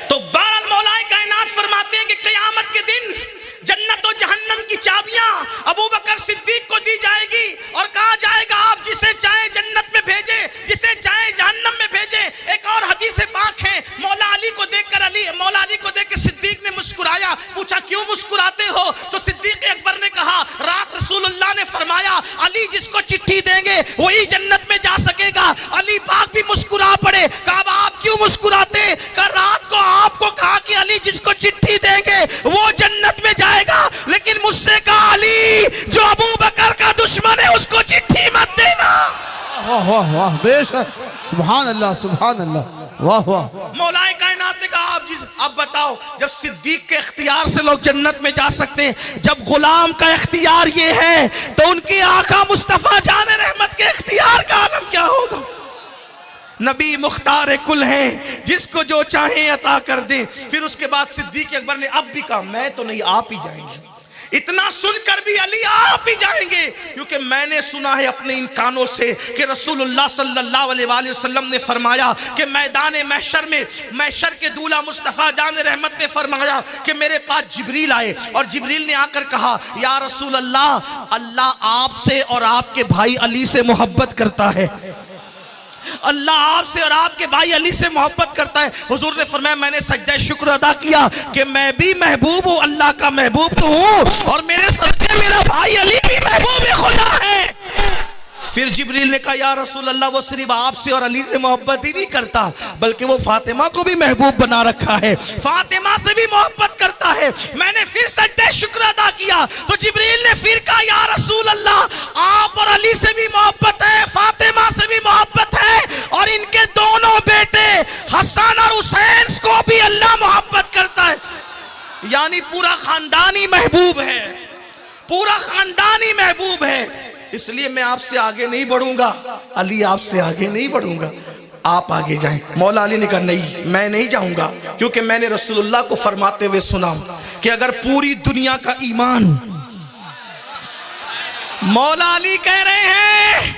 तो बहरहाल मौलाए कायनात फरमाते हैं कि क़यामत के दिन जन्नत और जहन्नम की चाबियां अबू बकर सिद्दीक को दी जाएगी और कहा जाएगा आप जिसे चाहे जन्नत में भेजे, जिसे चाहे जहन्नम में भेजे। एक और हदीस पाक है, मौला अली को देखकर सिद्दीक ने मुस्कुराया। पूछा क्यों मुस्कुराते हो? तो सिद्दीक अकबर ने कहा, रात रसूलुल्लाह ने फरमाया अली जिसको चिट्ठी देंगे वही जन्नत में जा सकेगा। अली पाक भी मुस्कुरा पड़े। कहा आप क्यों मुस्कुराते? कहा रात को आपको कहा कि अली जिसको चिट्ठी देंगे वो जन्नत में जाएगा, लेकिन मुझसे कहा अली जो अबू बकर का दुश्मन है उसको चिट्ठी मत देना। वाह वाह वाह, बेशक, सुभान अल्लाह सुभान अल्लाह, वाह वाह। मौलाए कायनात ने कहा अब बताओ, जब सिद्दीक के इख्तियार से लोग जन्नत में जा सकते हैं, जब गुलाम का इख्तियार ये है, तो उनके आका मुस्तफा जान रहमत के इख्तियार का आलम क्या होगा। नबी मुख्तार कुल हैं, जिसको जो चाहे अता कर दे। फिर उसके बाद सिद्दीक अकबर ने अब भी कहा मैं तो नहीं, आप ही जाएंगे। इतना सुनकर भी अली आप ही जाएंगे, क्योंकि मैंने सुना है अपने इन कानों से कि रसूलुल्लाह सल्लल्लाहु अलैहि वसल्लम ने फरमाया कि मैदान महशर में महशर के दूल्हा मुस्तफ़ा जान रहमत ने फरमाया कि मेरे पास जिब्रील आए और जिब्रील ने आकर कहा या रसूल अल्लाह, अल्लाह आपसे और आपके भाई अली से मोहब्बत करता है। अल्लाह आपसे और आपके भाई अली से मोहब्बत करता है। हुजूर ने फरमाया मैंने सजदा शुक्र अदा किया कि मैं भी महबूब हूँ, अल्लाह का महबूब तो हूँ, और मेरे सदके मेरा भाई अली भी महबूब खुदा है। फिर जिब्रील ने कहा या रसूल अल्लाह, वो सिर्फ आपसे और अली से मोहब्बत ही नहीं करता, बल्कि वो फातिमा को भी महबूब बना रखा है, फातिमा से भी मोहब्बत करता है। मैंने फिर सजदे शुक्र अदा किया तो जिब्रील ने फिर कहा या रसूल अल्लाह, आप और अली से भी मोहब्बत है, फातिमा से भी मोहब्बत है, और इनके दोनों बेटे हसन और हुसैन को भी अल्लाह मोहब्बत करता है। यानी पूरा खानदान ही महबूब है, पूरा खानदान ही महबूब है। इसलिए मैं आपसे आगे नहीं बढ़ूंगा, अली आपसे आगे नहीं बढ़ूंगा, आप आगे जाएं। मौला अली ने कहा नहीं, मैं नहीं जाऊंगा, क्योंकि मैंने रसूलुल्लाह को फरमाते हुए सुना कि अगर पूरी दुनिया का ईमान, मौला अली कह रहे हैं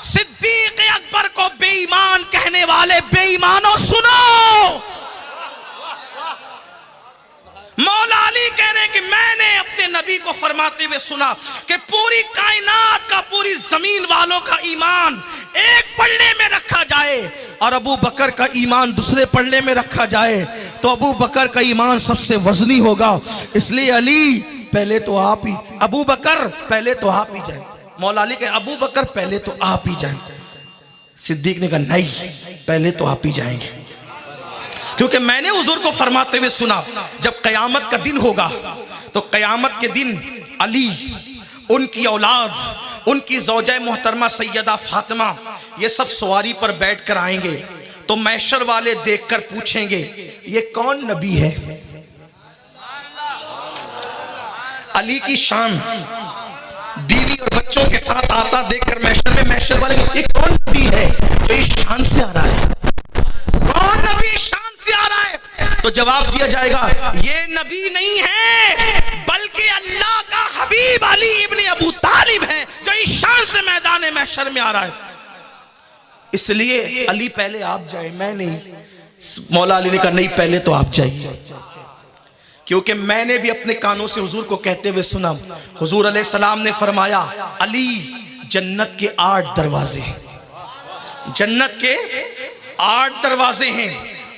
सिद्दीक अकबर को बेईमान कहने वाले बेईमानों सुनो। मौला अली कह रहे हैं कि मैंने अपने नबी को फरमाते हुए सुना कि पूरी कायनात का, पूरी जमीन वालों का ईमान एक पल्ले में रखा जाए और अबू बकर का ईमान दूसरे पल्ले में रखा जाए तो अबू बकर का ईमान सबसे वजनी होगा। इसलिए अली पहले तो आप ही, अबू बकर पहले तो आप ही जाए। मौला अली कहे अबू बकर पहले तो आप ही जाए। सिद्दीक ने कहा नहीं, पहले तो आप ही जाएंगे, क्योंकि मैंने हुजूर को फरमाते हुए सुना जब कयामत का दिन होगा तो कयामत के दिन अली, उनकी औलाद, उनकी ज़ौजा मोहतरमा सैयदा फातिमा, ये सब सवारी पर बैठ कर आएंगे तो महशर वाले देखकर पूछेंगे ये कौन नबी है। अली की शान, बीवी और बच्चों के साथ आता देखकर महशर वाले ये कौन नबी है जो इस शान से आ रहा है, कौन नबी शान से आ रहा है। तो जवाब दिया जाएगा ये नबी नहीं है बल्कि अल्लाह का हबीब अली इब्ने अबू तालिब है जो इस शान से मैदान महशर में आ रहा है। इसलिए अली पहले आप जाए, मैं नहीं। मौला अली ने कहा नहीं, पहले तो आप जाइए, क्योंकि मैंने भी अपने कानों से हुजूर को कहते हुए सुना। हुजूर अलैहिस्सलाम ने फरमाया, अली जन्नत के 8 दरवाजे हैं, जन्नत के 8 दरवाजे हैं,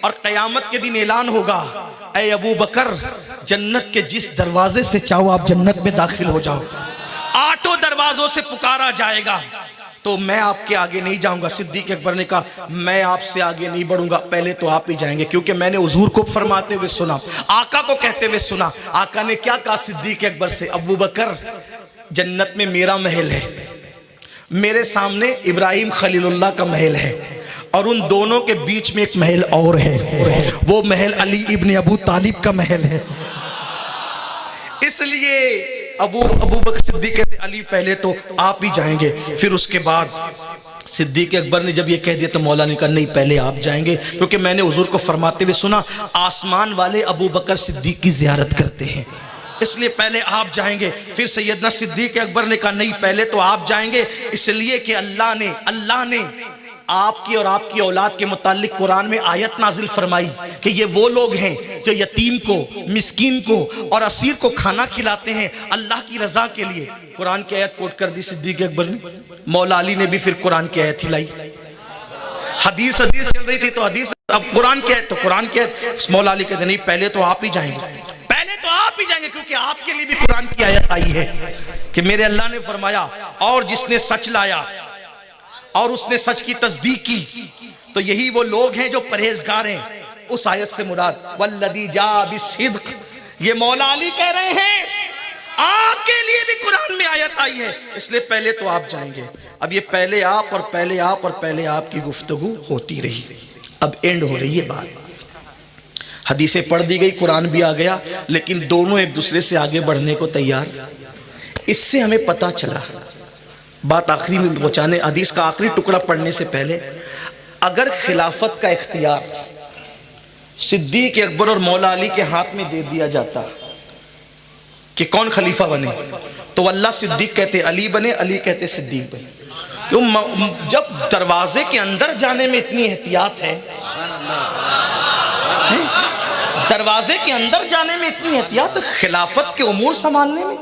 और क़यामत के दिन ऐलान होगा, ऐ अबू बकर जन्नत के जिस दरवाजे से चाहो आप जन्नत में दाखिल हो जाओ। 8 दरवाजों से पुकारा जाएगा। तो मैं आपके आगे नहीं जाऊंगा। सिद्दीक अकबर ने कहा, मैं आपसे आगे नहीं बढ़ूंगा, पहले तो आप ही जाएंगे, क्योंकि मैंने हुजूर को फरमाते हुए सुना, आका को कहते हुए सुना। आका ने क्या कहा सिद्दीक अकबर से, अबू बकर जन्नत में मेरा महल है, मेरे सामने इब्राहिम खलीलुल्लाह का महल है, और उन दोनों के बीच में एक महल और है, वो महल अली इब्न अबू तालिब का महल है। इसलिए अबू बकर सिद्दीक कहते, अली पहले तो आप ही जाएंगे। फिर उसके बाद सिद्दीक अकबर ने जब ये कह दिया तो मौला ने कहा, नहीं पहले आप जाएंगे, क्योंकि मैंने हुजूर को फरमाते हुए सुना, आसमान वाले अबू बकर सिद्दीक की ज़ियारत करते हैं, इसलिए पहले आप जाएंगे। फिर सैयदना सिद्दीक अकबर ने कहा, नहीं पहले तो आप जाएंगे, इसलिए कि अल्लाह ने आपकी और आपकी औलाद के मुतालिक कुरान में आयत नाजिल फरमाई कि ये वो लोग हैं जो यतीम को, मिस्कीन को और असीर को खाना खिलाते हैं अल्लाह की रजा के लिए। कुरान की आयत कोट कर दी सिद्दीक अकबर ने। मौला अली ने भी फिर कुरान की आयत हिलाई। हदीस चल रही थी तो हदीस, अब कुरान की आयत तो कुरान की आयत। मौला अली कहते, नहीं पहले तो आप ही जाएंगे, पहले तो आप ही जाएंगे, क्योंकि आपके लिए भी कुरान की आयत आई है कि मेरे अल्लाह ने फरमाया, और जिसने सच लाया और उसने सच की तस्दीक की तो यही वो लोग हैं जो परहेजगार हैं। उस आयत से मुराद वल्लदी जा बिस्सिद्क, ये मौला अली कह रहे हैं आपके लिए भी कुरान में आयत आई है, इसलिए पहले तो आप जाएंगे। अब ये पहले आप और पहले आप और पहले आप की गुफ्तगू होती रही। अब एंड हो रही है बात, हदीसें पढ़ दी गई, कुरान भी आ गया, लेकिन दोनों एक दूसरे से आगे बढ़ने को तैयार। इससे हमें पता चला, बात आखिरी में पहुंचाने, हदीस का आखिरी टुकड़ा पढ़ने से पहले, अगर खिलाफत का इख्तियार सिद्दीक अकबर और मौला अली के हाथ में दे दिया जाता कि कौन खलीफा बने, तो अल्लाह सिद्दीक कहते अली बने, अली कहते सिद्दीक बने। क्यों? जब दरवाजे के अंदर जाने में इतनी एहतियात है, दरवाजे के अंदर जाने में इतनी एहतियात, खिलाफत के उमूर संभालने में।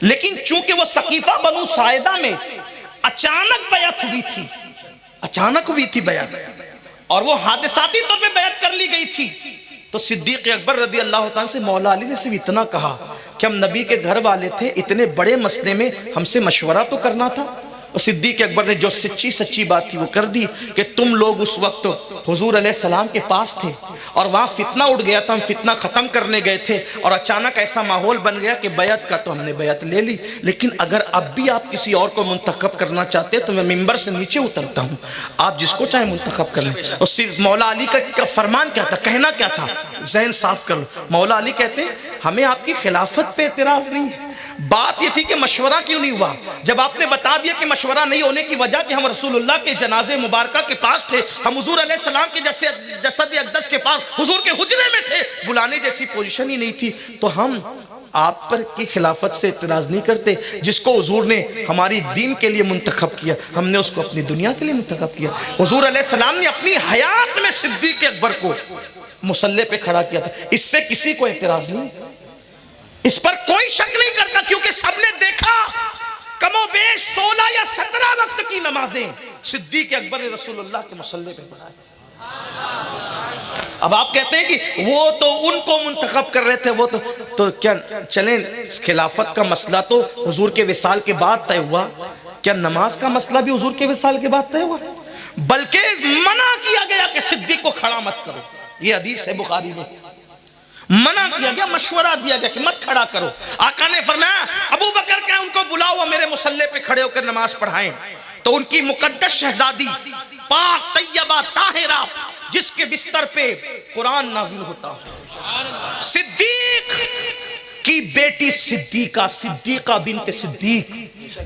लेकिन चूंकि वो सकीफा बनु साइदा में अचानक बैअत हुई थी, अचानक हुई थी बैअत, और वो हादसाती तौर पे बैअत कर ली गई थी, तो सिद्दीक अकबर रदी अल्लाह ताला से मौला अली ने सिर्फ इतना कहा कि हम नबी के घर वाले थे, इतने बड़े मसले में हमसे मशवरा तो करना था। और सिद्दीक अकबर ने जो सच्ची बात थी वो कर दी कि तुम लोग उस वक्त हुजूर अलैहिस्सलाम के पास थे और वहाँ फितना उठ गया था, हम फितना ख़त्म करने गए थे, और अचानक ऐसा माहौल बन गया कि बैअत का तो हमने बैअत ले ली, लेकिन अगर अब भी आप किसी और को मुंतखब करना चाहते तो मैं मिंबर से नीचे उतरता हूँ, आप जिसको चाहे मुंतखब कर लें। और मौला अली का फरमान क्या था, कहना क्या था, जहन साफ कर लो। मौला अली कहते हमें आपकी खिलाफत पे एतराज़ नहीं है, बात ये थी कि मशवरा क्यों नहीं हुआ। जब आपने बता दिया कि मशवरा नहीं होने की वजह कि हम रसूलुल्लाह के जनाजे मुबारका के पास थे, हम हुजूर अलैहिस्सलाम के जसद अक़दस के पास हुजूर के हुजरे में थे, बुलाने जैसी पोजीशन ही नहीं थी, तो हम आप पर की खिलाफत से इतराज़ नहीं करते। जिसको हुजूर ने हमारी दीन के लिए मुंतखब किया, हमने उसको अपनी दुनिया के लिए मुंतखब किया। हुजूर अलैहिस्सलाम ने अपनी हयात में सिद्दीक अकबर को मुसल्ले पे खड़ा किया था, इससे किसी को इतराज़ नहीं, इस पर कोई शक नहीं करता, क्योंकि सबने देखा कमोबेश 16 या 17 वक्त की नमाजें सिद्दीक अकबर ने रसूलुल्लाह के मुसल्ले पे पढ़ाई। अब आप कहते हैं कि वो तो उनको मुंतखब कर रहे थे, वो तो क्या चलें, खिलाफत का मसला तो हुजूर के विसाल के बाद तय हुआ, क्या नमाज का मसला भी हुजूर के विसाल के बाद तय हुआ? बल्कि मना किया गया कि सिद्दीक को खड़ा मत करो, ये हदीस है बुखारी में, मना किया गया, मशवरा दिया गया कि मत खड़ा करो। आका ने फरमाया अबू बकर क्या, उनको बुलाओ, मेरे मुसल्ले पे खड़े होकर नमाज पढ़ाएं। तो उनकी मुकद्दस शहजादी पाक तैयबा ताहिरा, जिसके बिस्तर पे कुरान नाजिल होता है, सिद्दीक की बेटी सिद्दीका बिनते सिद्दीक,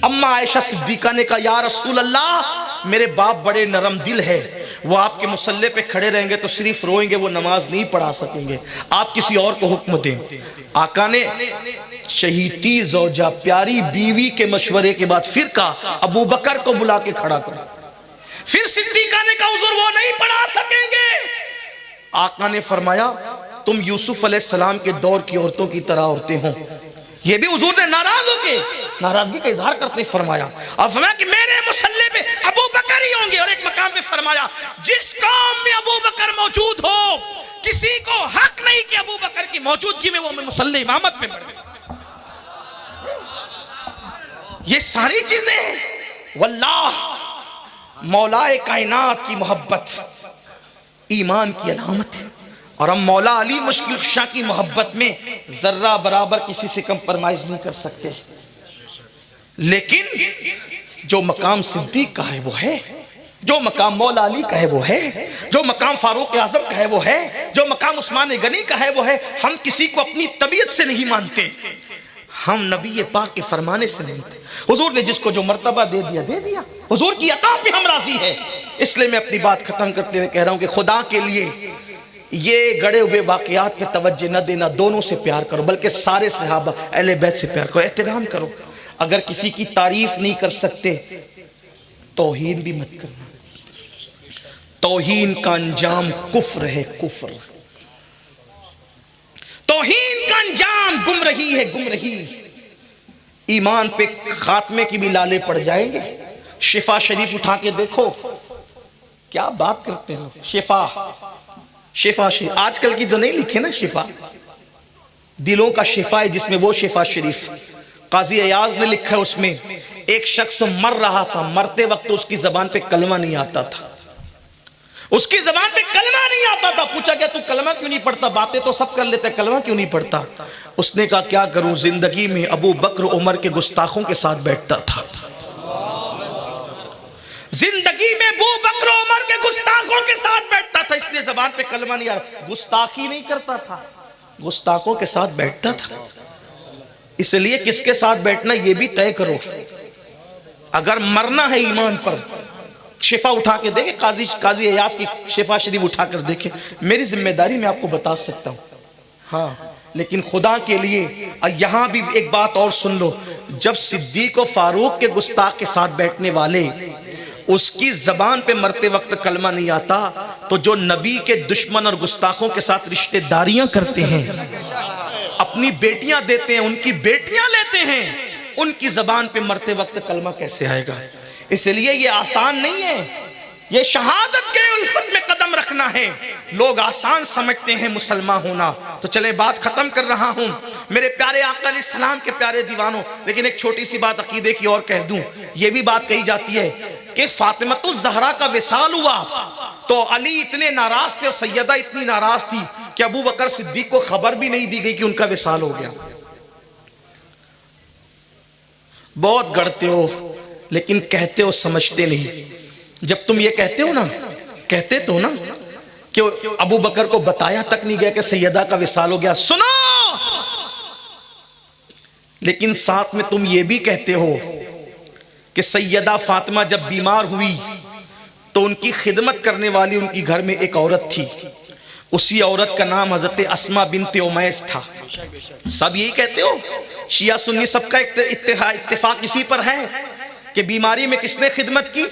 अम्मा आयशा सिद्दीका ने कहा या रसूल अल्लाह, मेरे बाप बड़े नरम दिल है, वो आपके मुसल्ले पे खड़े रहेंगे तो सिर्फ रोएंगे, वो नमाज नहीं पढ़ा सकेंगे, आप किसी और को हुक्म दें। आका ने शहीदी ज़ौजा, प्यारी बीवी के मशवरे के बाद फिर कहा अबू बकर को बुला के खड़ा करो। फिर सिद्दीका ने कहा हुजूर वो नहीं पढ़ा सकेंगे। आका ने फरमाया तुम यूसुफ अलैहिस्सलाम के दौर की औरतों की तरह औरतें हो। ये भी हुजूर ने नाराज होके नाराजगी का इजहार करते फरमाया, और फरमाया कि मेरे मुसल्ले पे अबू बकर ही होंगे। और एक मकाम पे फरमाया, जिस कौम में अबू बकर मौजूद हो, किसी को हक नहीं कि अबू बकर की मौजूदगी में वो मुसल्ले इमामत पे पढ़े। ये सारी चीजें वल्लाह मौलाए कायनात की मोहब्बत ईमान की अलामत है। और हम मौला अली मुश्किल कुशा की मोहब्बत में जर्रा बराबर किसी से कंप्रोमाइज नहीं कर सकते। लेकिन जो मकाम सिद्दीक का है वो है, जो मकाम मौला अली का है वो है, जो मकाम फारूक आजम का है वो है, जो मकाम उस्मान गनी का है वो है। हम किसी को अपनी तबीयत से नहीं मानते, हम नबी पाक के फरमाने से मानते। हुजूर ने जिसको जो मर्तबा दे दिया दे दिया, हुजूर की अता पे हम राजी है। इसलिए मैं अपनी बात खत्म करते हुए कह रहा हूं कि खुदा के लिए ये गड़े हुए वाकयात पे तवज्जो न देना, दोनों से प्यार करो, बल्कि सारे सहाबा अहले बैत से प्यार करो, एहतराम करो। अगर किसी की तारीफ नहीं कर सकते तौहीन भी मत करना। तौहीन का अंजाम कुफ्र है, कुफ्र। तौहीन का अंजाम गुमराही है, गुमराही। ईमान पे खात्मे की भी लाले पड़ जाएंगे। शिफा शरीफ उठा के देखो, क्या बात करते हो। शिफा शिफा शरीफ आजकल की तो नहीं लिखे ना, शिफा दिलों का शिफा है, जिसमें वो शिफा शरीफ काजी अयाज ने लिखा है। उसमें एक शख्स मर रहा था, मरते वक्त उसकी जबान पे कलमा नहीं आता था, उसकी जबान पे कलमा नहीं आता था। पूछा गया तू कलमा क्यों नहीं पढ़ता, बातें तो सब कर लेते, कलमा क्यों नहीं पढ़ता। उसने कहा क्या करूं, जिंदगी में अबू बकर उमर के गुस्ताखों के साथ बैठता था, जिंदगी में अबू बकर उमर के गुस्ताखों के साथ बैठता था, इसलिए जबान पे कलमा नहीं आ रहा। गुस्ताखी नहीं करता था, गुस्ताखों के साथ बैठता था। इसलिए किसके साथ बैठना ये भी तय करो। अगर मरना है ईमान पर, शिफा उठा के देखे, काजी अयाज की शिफा शरीफ उठा कर देखे। मेरी जिम्मेदारी मैं आपको बता सकता हूँ, हाँ, लेकिन खुदा के लिए यहां भी एक बात और सुन लो। जब सिद्दीक और फारूक के गुस्ताख के साथ बैठने वाले उसकी जबान पे मरते वक्त कलमा नहीं आता, तो जो नबी के दुश्मन और गुस्ताखों के साथ रिश्तेदारियां करते हैं, अपनी बेटियां देते हैं, उनकी बेटियां लेते हैं, उनकी जबान पे मरते वक्त कलमा कैसे आएगा। इसलिए ये आसान नहीं है, ये शहादत के उल्फत में कदम रखना है। लोग आसान समझते हैं मुसलमान होना। तो चले बात खत्म कर रहा हूं मेरे प्यारे आका अलैहिस्सलाम के प्यारे दीवानों। लेकिन एक छोटी सी बात अकीदे की और कह दूं। ये भी बात कही जाती है कि फातिमतुज़ ज़हरा का विसाल हुआ तो अली इतने नाराज थे और सैयदा इतनी नाराज थी कि अबू बकर सिद्दीक को खबर भी नहीं दी गई कि उनका विसाल हो गया। बहुत गढ़ते हो लेकिन कहते हो समझते नहीं। जब तुम ये कहते हो ना, कहते तो ना कि अबू बकर को बताया तक नहीं गया कि सैयदा का विसाल हो गया, सुनो, लेकिन साथ में तुम ये भी कहते हो कि सैयदा फातिमा जब बीमार हुई तो उनकी खिदमत करने वाली उनकी घर में एक औरत थी, उसी औरत का नाम हजरत अस्मा बिनते उमैस था। सब यही कहते हो, शिया सुन्नी सबका इत्तेफाक इसी पर है कि बीमारी में किसने खिदमत की,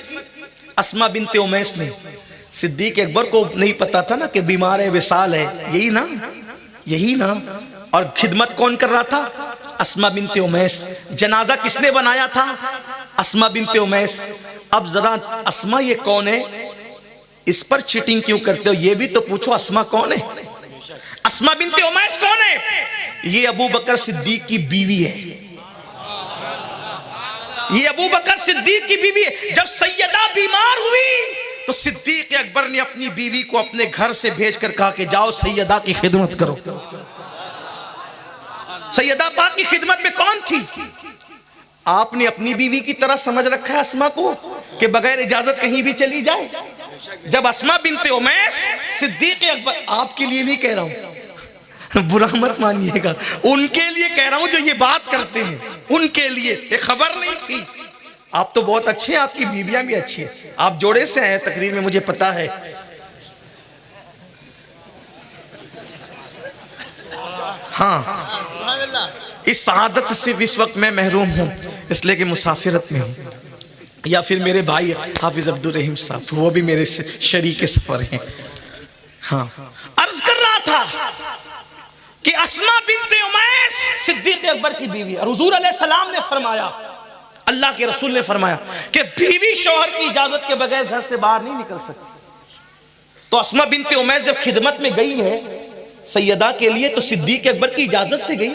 अस्मा बिनते उमैस ने। सिद्दीक अकबर को नहीं पता था ना कि बीमार है, विसाल है, यही ना, यही ना। और खिदमत कौन कर रहा था, अस्मा बिनते उमैस। जनाजा किसने बनाया था, अस्मा बिनते उमैस। अब जरा अस्मा ये कौन है, इस पर चीटिंग क्यों करते हो, ये भी तो पूछो अस्मा कौन है, अस्मा बिनते उमैस कौन है। ये अबू बकर सिद्दीक की बीवी है, ये अबू बकर सिद्दीक की बीवी है। जब सैयदा बीमार हुई तो सिद्दीक अकबर ने अपनी बीवी को अपने घर से भेजकर कहा कि जाओ सैयदा की खिदमत करो। सैयदा पाक की खिदमत में कौन थी, आपने अपनी बीवी की तरह समझ रखा है अस्मा को कि बगैर इजाजत कहीं भी चली जाए। जब अस्मा बिनते उमैस सिद्दीक अकबर, आपके लिए नहीं कह रहा हूं, बुरा मत मानिएगा, उनके लिए कह रहा हूं जो ये बात करते हैं, उनके लिए ये खबर नहीं थी। आप तो बहुत अच्छे हैं, आपकी बीवियां भी अच्छी हैं, आप जोड़े से आए तकरीर में, मुझे पता है। हाँ, इस शहादत से सिर्फ इस वक्त मैं महरूम हूं इसलिए कि मुसाफिरत में हूं, या फिर मेरे भाई हाफिज अब्दुल रहीम साहब वो भी मेरे शरीके सफर हैं। हाँ, अर्ज कर रहा था उमैस सिद्दीक अकबर की बीवी, और हुजूर अलैहिस्सलाम ने फरमाया, अल्लाह के रसूल ने फरमाया कि बीवी शौहर की इजाजत के बगैर घर से बाहर नहीं निकल सकती। तो अस्मा बिनते उमैस जब खिदमत में गई है सैयदा के लिए, तो सिद्दीक अकबर की इजाजत से गई।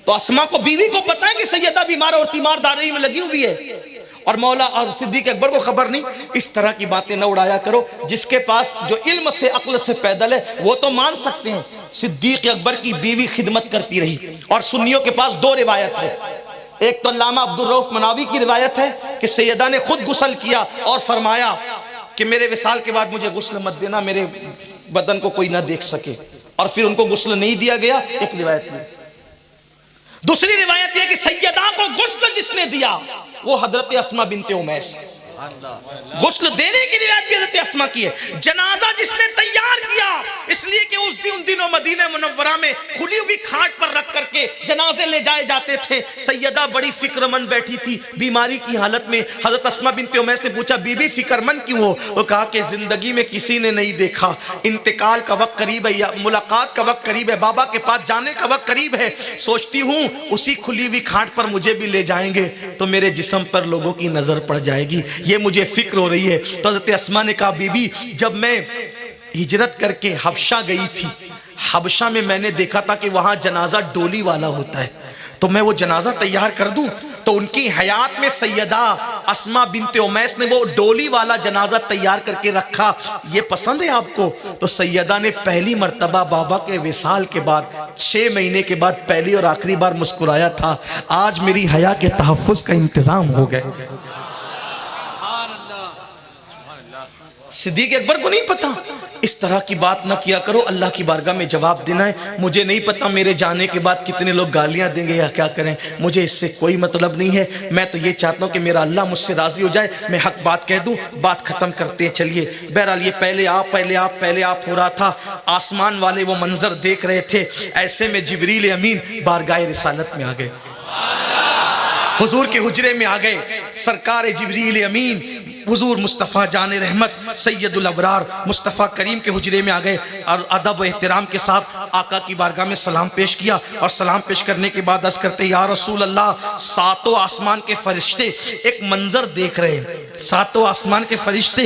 तो अस्मा को, बीवी को पता है कि सैयदा बीमार और तीमारदारी में लगी हुई है, और मौला सिद्दीक अकबर को खबर नहीं। इस तरह की बातें न उड़ाया करो। जिसके पास जो इल्म से अक्ल से पैदल है वो तो मान सकते हैं सिद्दीक अकबर की बीवी खिदमत करती रही। और सुन्नियों के पास दो रिवायत है, एक तो अल्लामा अब्दुल रऊफ मनावी की रिवायत है कि सैयदा ने खुद गुस्ल किया और फरमाया कि मेरे विसाल के बाद मुझे गुस्ल मत देना, मेरे बदन को कोई ना देख सके, और फिर उनको गुस्ल नहीं दिया गया। एक रिवायत में। दूसरी रिवायत यह कि सैयदा को गुस्ल जिसने दिया वो हजरत अस्मा बिनते उमैस। गुस्ल देने की रिवायत भी हजरत अस्मा की है। जनाजा जिसने तैयार किया, इसलिए कि उन दिनों मदीना मुनव्वरा में खुली हुई खाट पर रख करके जनाजे ले जाए जाते थे। सैयदा बड़ी फिक्रमंद बैठी थी बीमारी की हालत में। हजरत अस्मा बिनते उमैस ने पूछा, बीबी फिक्रमंद क्यों हो? वो कहा कि जिंदगी में किसी ने नहीं देखा, इंतकाल का वक्त करीब है या मुलाकात का वक्त करीब है, बाबा के पास जाने का वक्त करीब है, सोचती हूँ उसी खुली हुई खाट पर मुझे भी ले जाएंगे तो मेरे जिस्म पर लोगों की नजर पड़ जाएगी, ये मुझे फिक्र हो रही है। तो हज़रत अस्मा ने कहा, बीबी जब मैं हिजरत करके हबशा गई थी, हबशा में मैंने देखा था कि वहां जनाजा डोली वाला होता है, तो मैं वो जनाजा तैयार कर दूं। तो उनकी हयात में सैयदा अस्मा बिनते उमैस ने वो डोली वाला जनाजा तैयार करके रखा, ये पसंद है आपको? तो सैयदा ने पहली मर्तबा बाबा के विसाल के बाद 6 महीने के बाद पहली और आखिरी बार मुस्कुराया था, आज मेरी हया के तहफ़्फ़ुज़ का इंतजाम हो गया। सिद्दीक अकबर को नहीं पता। इस तरह की बात ना किया करो, अल्लाह की बारगाह में जवाब देना है। मुझे नहीं पता मेरे जाने के बाद कितने लोग गालियां देंगे या क्या करें, मुझे इससे कोई मतलब नहीं है। मैं तो ये चाहता हूं कि मेरा अल्लाह मुझसे राजी हो जाए, मैं हक बात कह दूं, बात खत्म करते हैं। चलिए, बहरहाल ये पहले आप हो रहा था, आसमान वाले वो मंजर देख रहे थे, ऐसे में जिब्रील अमीन बारगाह रिसालत में आ गए, हुजूर के हुजरे में आ गए। सरकार जिब्रील अमीन हुजूर मुस्तफ़ा जान रहमत सैयदुल अबरार मुस्तफ़ा करीम के हुजरे में आ गए और अदब एहतराम के साथ आका की बारगाह में सलाम पेश किया। और सलाम पेश करने के बाद अर्ज़ करते, या रसूल अल्लाह, सातों आसमान के फरिश्ते एक मंजर देख रहे हैं, सातों आसमान के फरिश्ते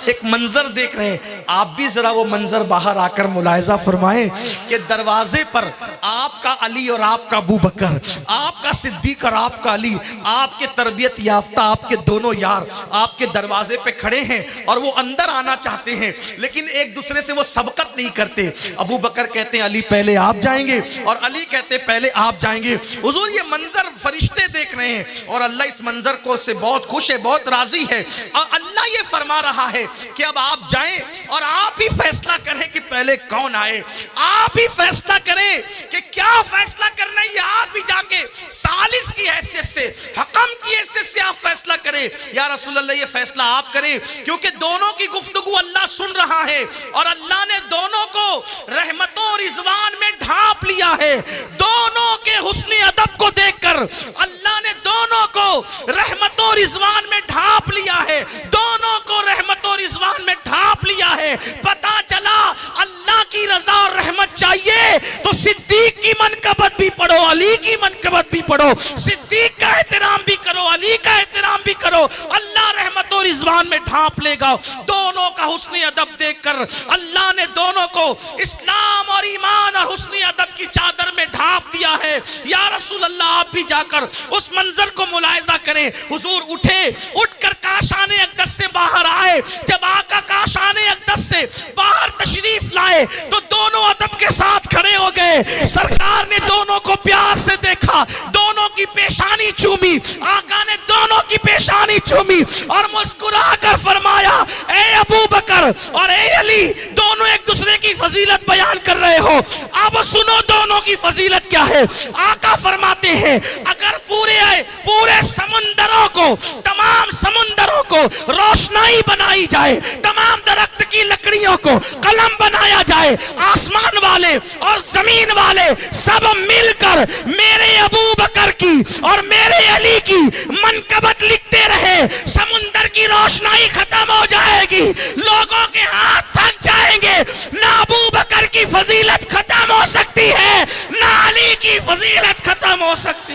एक मंजर देख रहे हैं, आप भी जरा वो मंजर बाहर आकर मुलाहिजा फरमाएं कि दरवाजे पर आपका अली और आपका अबू बकर, आपका सिद्दीक और आपका अली, आपके तरबियत याफ्ता आपके दोनों यार आपके दरवाजे पे खड़े हैं और वो अंदर आना चाहते हैं, लेकिन एक दूसरे से वो सबकत नहीं करते। अबू बकर कहते हैं अली पहले आप जाएंगे, और अली कहते हैं पहले आप जाएंगे। हुजूर ये मंजर फरिश्ते देख रहे हैं और अल्लाह इस मंजर को से बहुत खुश है, बहुत राजी है, और अल्लाह ये फरमा रहा है कि अब आप जाएं और आप ही फैसला करें कि पहले कौन आए, आप ही फैसला करें कि क्या फैसला करना है, आप ही जाके सालिस की हैसियत से, हकम की हैसियत से आप फैसला करें। या रसूल अल्लाह ये फैसला आप करें, क्योंकि दोनों की गुफ्तगू अल्लाह सुन रहा है और अल्लाह ने दोनों को रहमतों और रिजवान में ढांप लिया है। दोनों के हुस्न अदब को देखकर अल्लाह ने दोनों को रहमतों और रिजवान में ढांप लिया है, दोनों को रहमतों और रिजवान में ढांप लिया है। पता चला अल्लाह की रजा और रहमत चाहिए तो सिद्दीक की मनकबत भी पढ़ो, अली की मनकबत भी पढ़ो, सिद्दीक का एहतराम भी करो, अली का एहतराम भी करो, अल्लाह रहमत और रिजवान में ढांप लेगा। दोनों का हुस्न अदब देखकर अल्लाह ने दोनों को इस्लाम और ईमान और हुस्न अदब की चादर में ढांप दिया है। या रसूल अल्लाह आप भी जाकर उस मंजर को मुलाहिजा करें। हुजूर उठे, उठकर काशाने अक़दस से बाहर आए। जब आका काशाने अक़दस से बाहर तशरीफ लाए तो दोनों अदब के साथ खड़े हो गए। सरकार ने दोनों को प्यार से देखा, दोनों की पेशानी चूमी, आका ने दोनों की पेशानी चूमी और मुस्कुरा कर फरमाया, ए अबू बकर और ए अली, दोनों एक दूसरे की फजीलत बयान कर रहे हो, अब सुनो दोनों की फजीलत क्या है। आका फरमाते हैं अगर पूरे समुंदरों को, तमाम समुंदरों को रोशनाई बनाई जाए, तमाम दरख्त की लकड़ियों को कलम बनाया जाए, आसमान वाले और जमीन वाले सब मिलकर मेरे अबू बकर की और मेरे अली की मनकबत लिखते रहे, समुंदर की रोशनाई खत्म हो जाएगी, लोगों के हाथ थक जाएंगे, ना अबू बकर की फजीलत खत्म हो सकती है, ना अली की फजीलत खत्म हो सकती।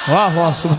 वाह वाह सुभान